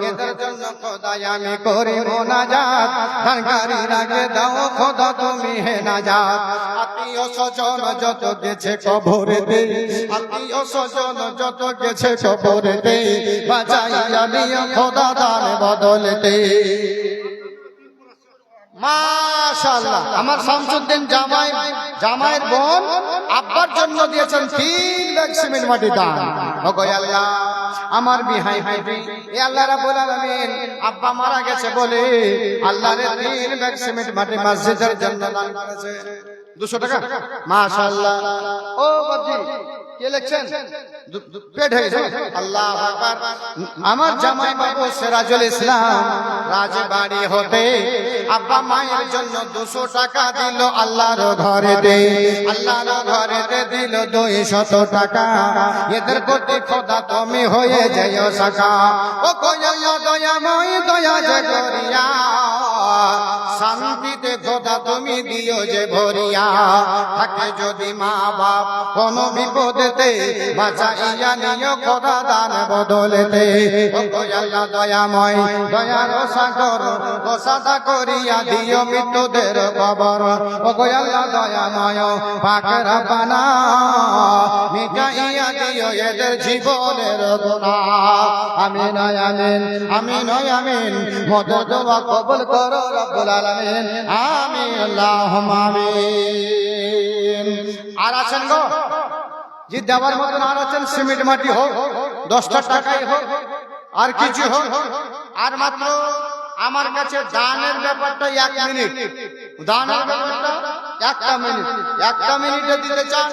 এদের জন্য খোদা আমি করি মোনাজাত, দানকারী রাখে দাও খোদা তুমি হে নাজাত। আত্মীয় স্বজন যত গেছে কবরেতে, আত্মীয় স্বজন যত গেছে কবরেতে, বাঁচাইয়া নিও খোদা দান বদলেতে। মাশাআল্লাহ, আমার শামসুদ্দিন জামাইয়ের বোন আব্বার জন্য দিয়েছেন 3 লাখ সিমেন্ট মাটি দান। ওগো আল্লাহ, আমার বিহাই ভাইবি, এ আল্লাহ রাব্বুল আলামিন, আব্বা মারা গেছে বলে আল্লাহর 3 লাখ সিমেন্ট মাটি মসজিদের জন্য দান করেছে। 200 টাকা। মাশাআল্লাহ। ও বাবজি, কে লিখছেন? পেট হয়ে গেছে। আল্লাহু আকবার। আমার জামাই বাবু সিরাজুল ইসলাম রাজবাড়ি হতে আব্বা মায়ের জন্য 200 টাকা দিল আল্লাহর ঘরেতে, আল্লাহর ঘরেতে দিল 200 টাকা। এদের প্রতি খোদা তুমি হয়ে যাও সাকা। ও কইয়া দয়াময়, দয়া যে করিয়া শান্তিতে খোদা তুমি দিও যে ভরিয়া। থাকে যদি মা বাপ কোন বিপদেতে, বাঁচাইয়া নিও খোদা দান বদলেতে। ও আল্লাহ দয়াময়, দয়ার সাগর প্রসাদ করিয়া দিও মৃতদের কবর। ও আল্লাহ দয়াময়, পাকরা বানা মিটাইয়া দিও এদের জীবনের গুনাহ। আমিন আমিন, আমিন আমিন, মধুর দোয়া কবুল করো রব্বুল আলামিন। আমিন আল্লাহুম্মা আমিন। আর আছেন গো যে দেওয়ার মতন, আর আছেন সিমেন্ট মাটি হোক, 10টা টাকাই হোক, আর কিছু হোক, আর মাত্র আমার কাছে দানের ব্যাপারটা 1 মিনিট, দানের ব্যাপারটা 1টা মিনিট, 1টা মিনিটে দিতে চান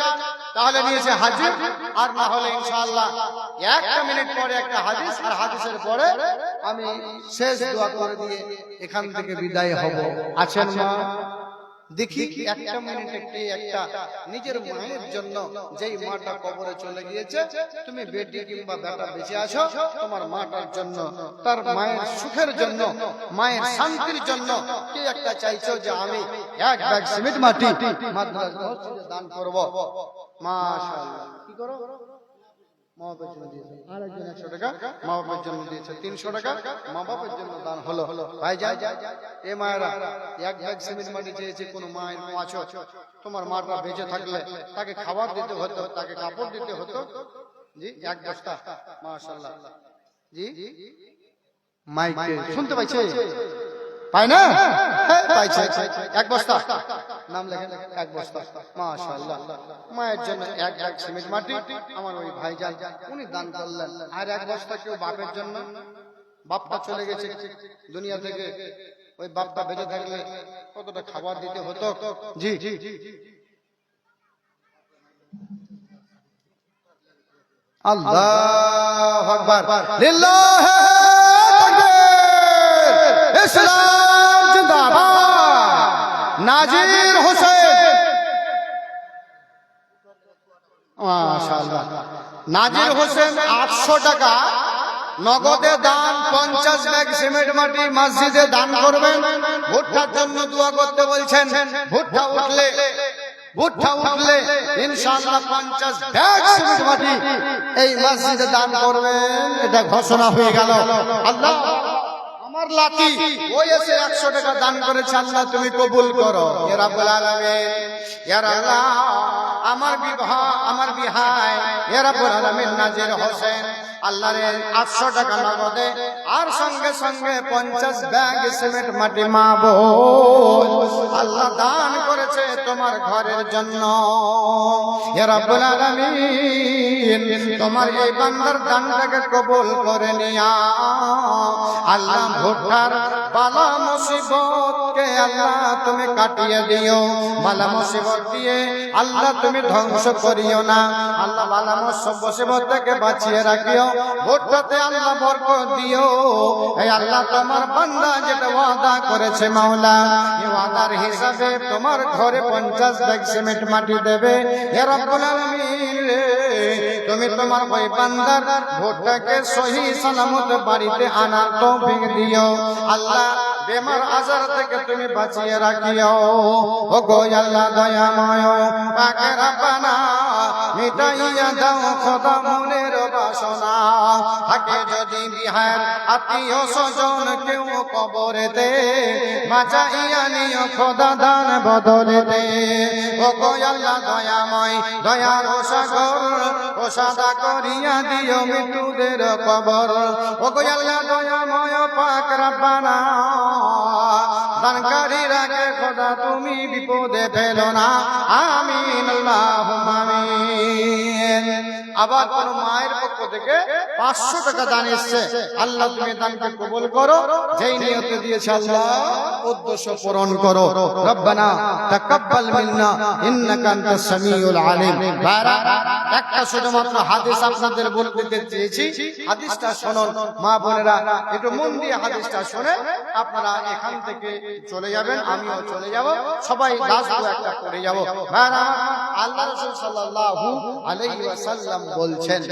তাহলে নিয়েছে হাজির, আর না হলে ইনশাআল্লাহ 1টা মিনিট পরে একটা হাদিস, আর হাদিসের পরে আমি শেষ দোয়া করে দিয়ে এখান থেকে বিদায় হব। আছেন মা? দেখি 1টা মিনিটে কি একটা নিজের মায়ের জন্য, যেই মাটা কবরে চলে গিয়েছে, তুমি বেটি কিংবা বেটা বেঁচে আছো, তোমার মাটার জন্য, তার মায়ের সুখের জন্য, মায়ের শান্তির জন্য কি একটা চাইছো যে আমি 1 ব্যাগ সিমেন্ট মাটি মাদ্রাজ মসজিদে দান করব। মাশাআল্লাহ। কি করো? মা বাবার জন্য দিয়েছে, আর একজন 100 টাকা মা বাবার জন্য দিয়েছে, 300 টাকা মা বাবার জন্য দান হলো। ভাই যাই এ মায়েরা, 1 ব্যাগ সিমেন্ট মাটি চেয়েছে, কোন মায়ের আছো, তোমার মাটা বেঁচে থাকলে তাকে খাবার দিতে হতো, তাকে কাপড় দিতে হতো। জি, 1 বস্তা। মাশাআল্লাহ। জি, মাইকে শুনতে পাইছে? পায় না? পাইছে। 1 বস্তা। নাম লেখেন 1 বস্তা। মাশাআল্লাহ, মায়ের জন্য এক সিমেন্ট মাটি আমার ওই ভাইজান উনি দান করলেন। আর 1 বস্তা কেউ বাপের জন্য, বাপটা চলে গেছে দুনিয়া থেকে, ওই বাপটা বেঁচে থাকলে কতটা খাবার দিতে হতো। জি আল্লাহু আকবার, লিল্লাহি তাকবীর, ইসলাম জিন্দাবাদ। নাজির হোসেন, মাশাআল্লাহ, নাজির হোসেন 800 টাকা নগদে দান, 50 ব্যাগ সিমেন্ট মাটি মসজিদে দান করবেন। ভুট্টার জন্য দোয়া করতে বলছেন। ভুট্টা উঠলে ইনশাআল্লাহ 50 ব্যাগ সিমেন্ট মাটি এই মসজিদে দান করবেন, এটা ঘোষণা হয়ে গেল। আল্লাহ আমার লাতি ওই এসে 100 টাকা দান করেছে, আল্লাহ তুমি কবুল করো ইয়া রাব্বুল আলামিন। ইয়া আল্লাহ আমার বিহাই ইয়া রাব্বুল আলামিন নাজির হোসেন আল্লাহর 800 টাকা নগদে আর সঙ্গে সঙ্গে 50 ব্যাগ সিমেন্ট মাটি মাবো আল্লাহ দান করেছে তোমার ঘরের জন্য। ইয়া রাব্বুল আলামিন তোমার এই বান্দার দানটাকে কবুল করে নিয়া আল্লাহ ভুট্টার বালা মুসিবতকে আল্লাহ তুমি কাটিয়ে দিও। বালা মুসিবত দিয়ে আল্লাহ তুমি ধ্বংস করিও না, আল্লাহ বালা মুসিবত থেকে বাঁচিয়ে রাখিও। ভুট্টাতে আল্লাহ বরকত দিও। এই আল্লাহ তোমার বান্দা যেটা ওয়াদা করেছে মাওলা, এই ওয়াদার হিসাবে তোমার ঘরে 50 ব্যাগ সিমেন্ট মাটি দেবে। হে রব্বুল আলামিন তুমি তোমার ওই বান্দার ভুট্টাকে সহি সালামত বাড়িতে আনার তৌফিক দিও। আল্লাহ বেমার আজার থেকে তুমি বাঁচিয়ে রাখিও। ও গো আল্লাহ দয়াময় পাকে রাব্বানা মিটাইয়া দাও খোদা মনের বাসনা। থাকে যদি বিহার আত্মীয় স্বজন কেউ কবরেতে বাঁচাইয়া নিও খোদা দান বদলেতে। ও গো আল্লাহ দয়াময় দয়ার সাগর প্রসাদা করিয়া দিও মৃত্যুদের কবর। ও গো আল্লাহ দয়াময় পাক রাব্বানা দানকারীরা কে খোদা তুমি বিপদে ফেলো না। আমিন আল্লাহুম্মা আমিন। আবার কোন মায়ের পক্ষ থেকে 500 টাকা দান এসেছে, আল্লাহ তুমি দানকে কবুল করো, যেই নিয়তে দিয়েছে আল্লাহ উদ্দেশ্য পূরণ করো। রব্বানা তাকাব্বাল মিন্না ইন্নাকা আনতাস সামিউল আলিম। একটা শুধুমাত্র হাদিস আপনাদের বলতে চেয়েছি, হাদিসটা শুনুন মা বোনেরা, একটু মন দিয়ে হাদিসটা শুনে আপনারা এখান থেকে চলে যাবেন, আমিও চলে যাব, সবাই লাস্ট একটা করে যাব। আল্লাহ রাসূল সাল্লাল্লাহু আলাইহি ওয়াসাল্লাম বলছেন,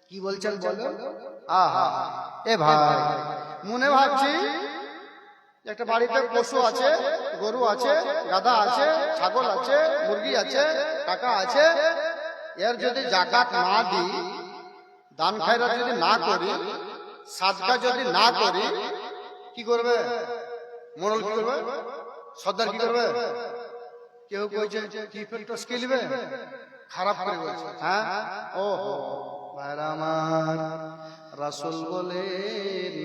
কি বলছেন বলেন? আহা এ ভাই মনে ভাবছি একটা বাড়িতে পশু আছে, গরু আছে, গাধা আছে, ছাগল আছে, মুরগি আছে, টাকা আছে, এর যদি যাকাত না দিই, দান খায়রাত যদি না করি, সাদকা যদি না করি, কি করবে? মোড়ল কি করবে? সর্দার কি করবে? কেউ কইছে কি ফেরত স্কিলবে, খারাপ করে বলছে। হ্যাঁ ও ভাইরা আমার, রাসূল বলেন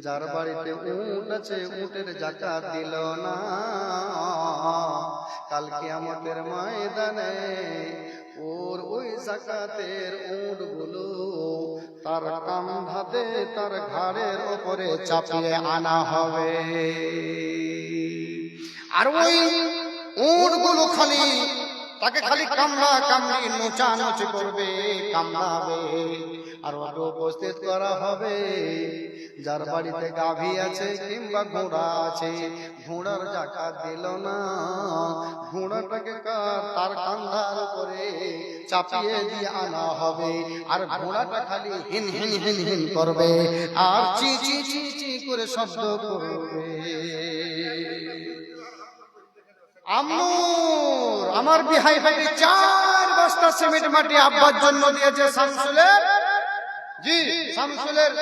যার বাড়িতে উট আছে উটের যাকাত দিল না, কাল কিয়ামতের ময়দানে ওর ওই যাকাতের উট গুলো তার কাঁধে তার ঘাড়ের উপরে চাপিয়ে আনা হবে। আর ওই উট গুলো খালি তাকে খালি কামড়া কামড়ি নোচানোচি করবে, কামড়াবে, আর ওকে উপস্থিত করা হবে যার বাড়িতে গাভী আছে কিংবা ঘোড়া আছে, ঘোড়ার যাকাত দিল না, ঘোড়াটাকে তার কাঁধার উপরে চাপিয়ে দিয়ে আনা হবে। আর ঘোড়াটা খালি হিন হিন হিন হিন করবে আর চি চি চি চি করে শব্দ করবে। আম্মুর আমার বিহাই ভাই 4 বস্তা সিমেন্ট মাটি আব্বার জন্য দিয়েছে শামসুলের, জি শামসুলের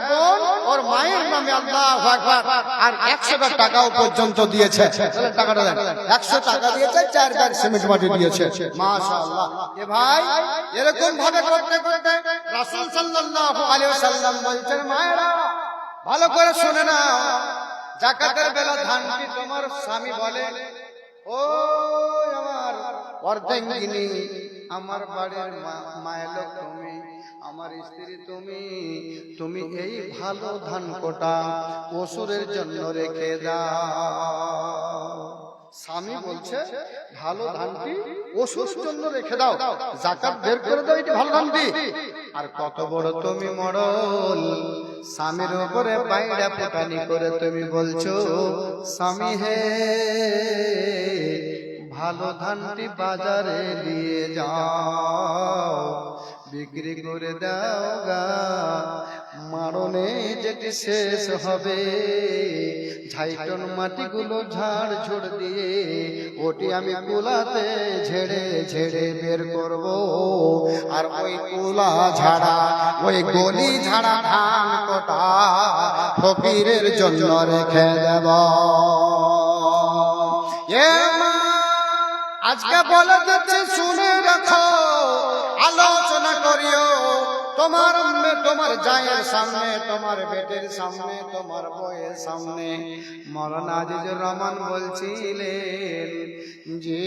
বোন ওর মায়ের নামে, আল্লাহু আকবার। আর 100 টাকাও পর্যন্ত দিয়েছে, টাকাটা দেন, 100 টাকা দিয়েছে, 4 ব্যাগ সিমেন্ট মাটি দিয়েছে। মাশাআল্লাহ। এ ভাই এরকম ভাবে করতে করতে রাসূল সাল্লাল্লাহু আলাইহি ওয়াসাল্লাম বলছেন, মায়েরা ভালো করে শুনে না, যাকাতের বেলা ধানটি তোমার স্বামী বলে ও আমার অর্ধাঙ্গিনী, আমার বাড়ির মায়ের লোক তুমি, আমার স্ত্রী তুমি, তুমি এই ভালো ধান কোটা অসুরের জন্য রেখে দাও। স্বামী বলছে ভালো ধানটি অসুরের জন্য রেখে দাও, যাকাত বের করে দাও, এটা ভালো ধানটি। আর কত বড় তুমি মরল, স্বামীর উপরে বাইরা ফুটানি করে তুমি বলছো স্বামী হে ভালো ধানটি বাজারে দিয়ে যাও, বিক্রি করে দাও গা, মারণে যেটি শেষ হবে, ঝাইটন মাটিগুলো ঝাড় ঝুড় দিয়ে ওটি আমি কুলাতে ঝেড়ে ঝেড়ে বের করব, আর ওই কুলা ঝাড়া ওই গলি ঝাড়া ধান কোটা ফকিরের জন্য রেখে দেব। আজকে বলে যাচ্ছে শুনে রাখো, আলোচনা করিও তোমার তোমার জায়ের সামনে, তোমার বেটের সামনে, তোমার বউয়ের সামনে। মাওলানা আজিজুর রহমান বলছিলেন যে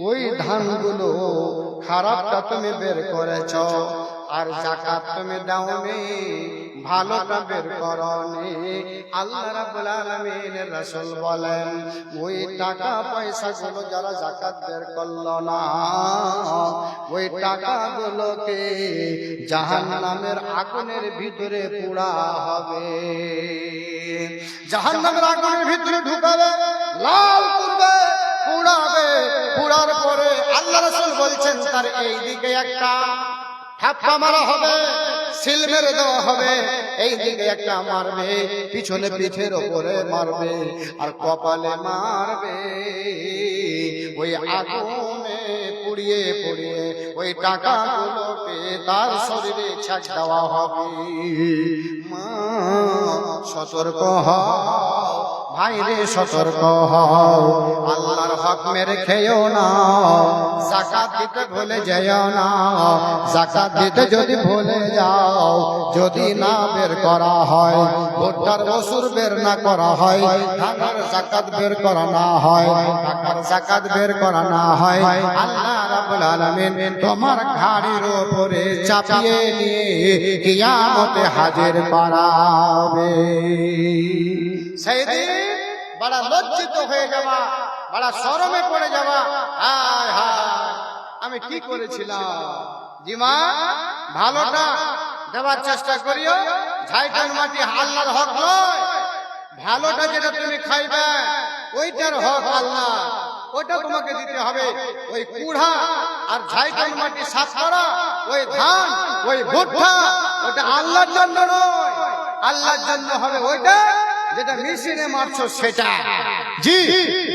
ওই ধানগুলো খারাপটা তুমি বের করেছ, আর যাকাত তুমি দাওনি, ভালোটা বের করনি। আল্লাহ রাব্বুল আলামিনের রাসূল বলেন ওই টাকা পয়সা গুলো যারা যাকাত বের করলো না, ওই টাকাগুলোকে জাহান্নামের আগুনের ভিতরে পোড়া হবে, জাহান্নামের আগুনের ভিতরে ঢুকাবে, লাল করবে, পোড়াবে। পোড়ার পরে আল্লাহ রাসূল বলছেন তার এই দিকে একটা ঠাপ্পা মারা হবে, সিল মেরে দেওয়া হবে, এই দিকে একটা মারবে, পিছনে পিঠের ওপরে মারবে, আর কপালে মারবে। ওই আগুনে পুড়িয়ে পুড়িয়ে ওই টাকাগুলোকে তার শরীরে ছাঁচ দেওয়া হবে। মা সতর্ক হও, ভাই রে সতর্ক হও, আল্লাহর হক মেরে খেও না, যাকাত দিতে ভুলে যাও না। যাকাত দিতে যদি ভুলে যাও, যদি না বের করা হয়, ভুট্টার অসুর বের না করা হয়, ধানের যাকাত বের করা না হয়, টাকার যাকাত বের করা না হয়, আল্লাহ রাব্বুল আলামিন তোমার ঘাড়ের উপরে চাপিয়ে নিয়ে কিয়ামতে হাজির করাবে। সেদিন বড় লজ্জিত হয়ে যাবা, বড় শরমে পড়ে যাবা, হায় হায় আমি কি করেছিলাম। জিমা ভালোটা দেওয়ার চেষ্টা করিও, ঝাইটান মাটি আল্লাহর হক নয়, ভালোটা যেটা তুমি খাইবে ওইটার হক আল্লাহ, ওইটা তোমাকে দিতে হবে। ওই কুড়া আর ঝাইটান মাটি সাফ করা, ওই ধান ওই ভুট্টা, ওটা আল্লাহর জন্য নয়, আল্লাহর জন্য হবে ওইটা যেটা মেশিনে মারছো সেটা। জি,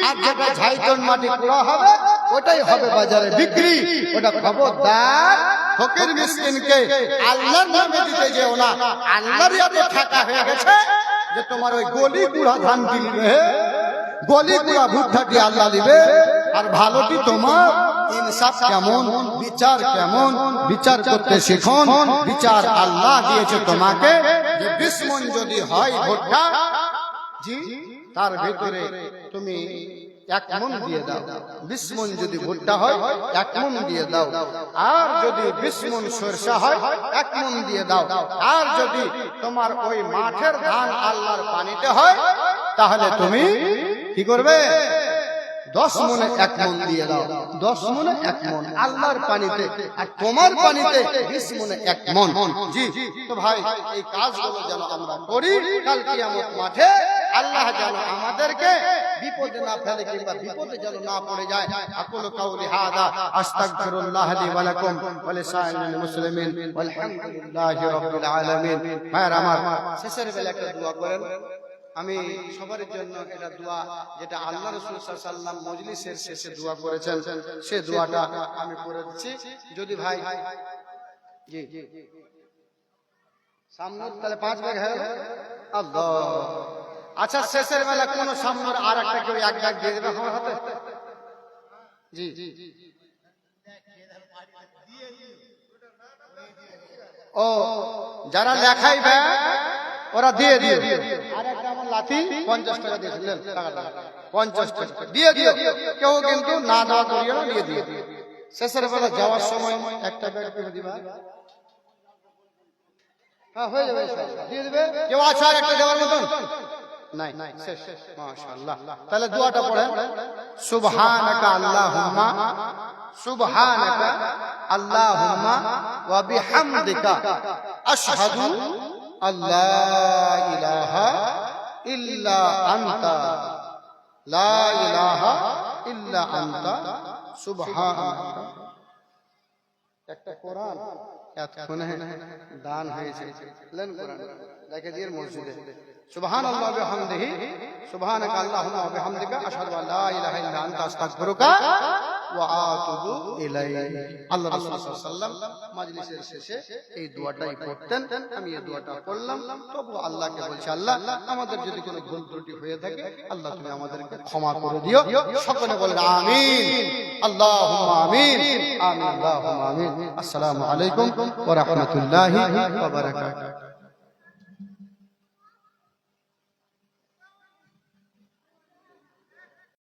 আর যেটা ঝাইটন মাটি পোড়া হবে ওটাই হবে বাজারে বিক্রি। ওটা খবরদার ফকির মিসকিনকে আল্লাহর নামে দিতে যেও না। আল্লাহর এত টাকা হয়ে গেছে যে তোমার ওই গলি কুড়া ধান দিবে, গলি কুড়া ভুট্টাটি আল্লাহ দিবে, আর ভালোটি তোমার। ইনসাফ কেমন, বিচার কেমন, বিচার করতে শিখুন। বিচার আল্লাহ দিয়েছে তোমাকে যে 20 মণ যদি হয় ভুট্টা, জি তার ভিতরে তুমি 1 মণ দিয়ে দাও। 20 মণ যদি ভুট্টা হয় 1 মণ দিয়ে দাও, আর যদি 20 মণ সরষা হয় 1 মণ দিয়ে দাও, আর যদি তোমার ওই মাঠের ধান আল্লাহর পানিতে হয় তাহলে তুমি কি করবে? 10 মণে 1 মণ দিয়ে দাও। 10 মণে 1 মণ আল্লাহর পানিতে, আর তোমার পানিতে 20 মণে 1 মণ। জি তো ভাই এই কাজগুলো যেন আমরা করি, কাল কিয়ামত মাঠে আল্লাহ যেন আমাদেরকে বিপদে না ফেলে, কিংবা বিপদে যেন না পড়ে যায়। আকুলু কাউলি হাদা আস্তাগফিরুল্লাহ লি ওয়া লাকুম ওয়া লিসাইরিল মুসলিমিন ওয়ালহামদুলিল্লাহি রাব্বিল আলামিন। ভাইরা আমার, শেষের বেলা একটা দোয়া করেন। আমি সবার জন্য এটা দোয়া যেটা আল্লাহ রাসূল সাল্লাল্লাহু আলাইহি ওয়াসাল্লাম মজলিসের শেষে দোয়া করেছেন, সেই দোয়াটা আমি করে দিচ্ছি। যদি ভাই জি সামনে তাহলে 5 ভাগ হয়ে গেল। আল্লাহ, আচ্ছা শেষের বেলা কোন সামনের আর একটা কেউ 1 ভাগ দিয়ে দেবে আমার হাতে? জি ও যারা লেখাইবে ওরা দিয়ে দিয়ে আর একটা আমার লাঠি 50 টাকা দিয়েছিলেন, টাকাটা 50 টাকা দিয়ে দিয়ে কেউ কিন্তু না দেওয়া করিও না, দিয়ে দিয়ে শেষের বেলা যাওয়ার সময় একটা ব্যাগ করে দিবা। হ্যাঁ হয়ে যাবে, দিয়ে দিবে। কেউ আছে আর একটা দেওয়ার মতন? নাই, শেষ, মাশাআল্লাহ। তাহলে দোয়াটা পড়েন, সুবহানাকা আল্লাহুম্মা, সুবহানাকা আল্লাহুম্মা ওয়া বিহামদিকা আশহাদু আল্লা ইলাহা ইল্লা আনতা, লা ইলাহা ইল্লা আনতা সুবহানাকা। একটা কোরআন এতক্ষণে দান হয়েছে, লেন কোরআন রেখে দিয়ে মসজিদে। সুবহানাল্লাহি ওয়া বিহামদিহি, সুবহানাকা আল্লাহুম্মা ওয়া বিহামদিকা আশহাদু আল্লা ইলাহা ইল্লা আনতা আস্তাগফিরুকা ওয়া আতুবু ইলাইক। আল্লাহ রাসূল সাল্লাল্লাহু আলাইহি ওয়াসাল্লাম মাজলিসের শেষে এই দোয়াটাই পড়তেন। আমি এই দোয়াটা পড়লাম, তবু আল্লাহকে বলছি, আল্লাহ আমাদের যদি কোনো ভুল ত্রুটি হয়ে থাকে আল্লাহ তুমি আমাদেরকে ক্ষমা করে দিও। সকলে বলেন আমিন, আল্লাহুম্মা আমিন, আমিন, আল্লাহুম্মা আমিন। আসসালামু আলাইকুম ওয়া রাহমাতুল্লাহি ওয়া বারাকাতুহু।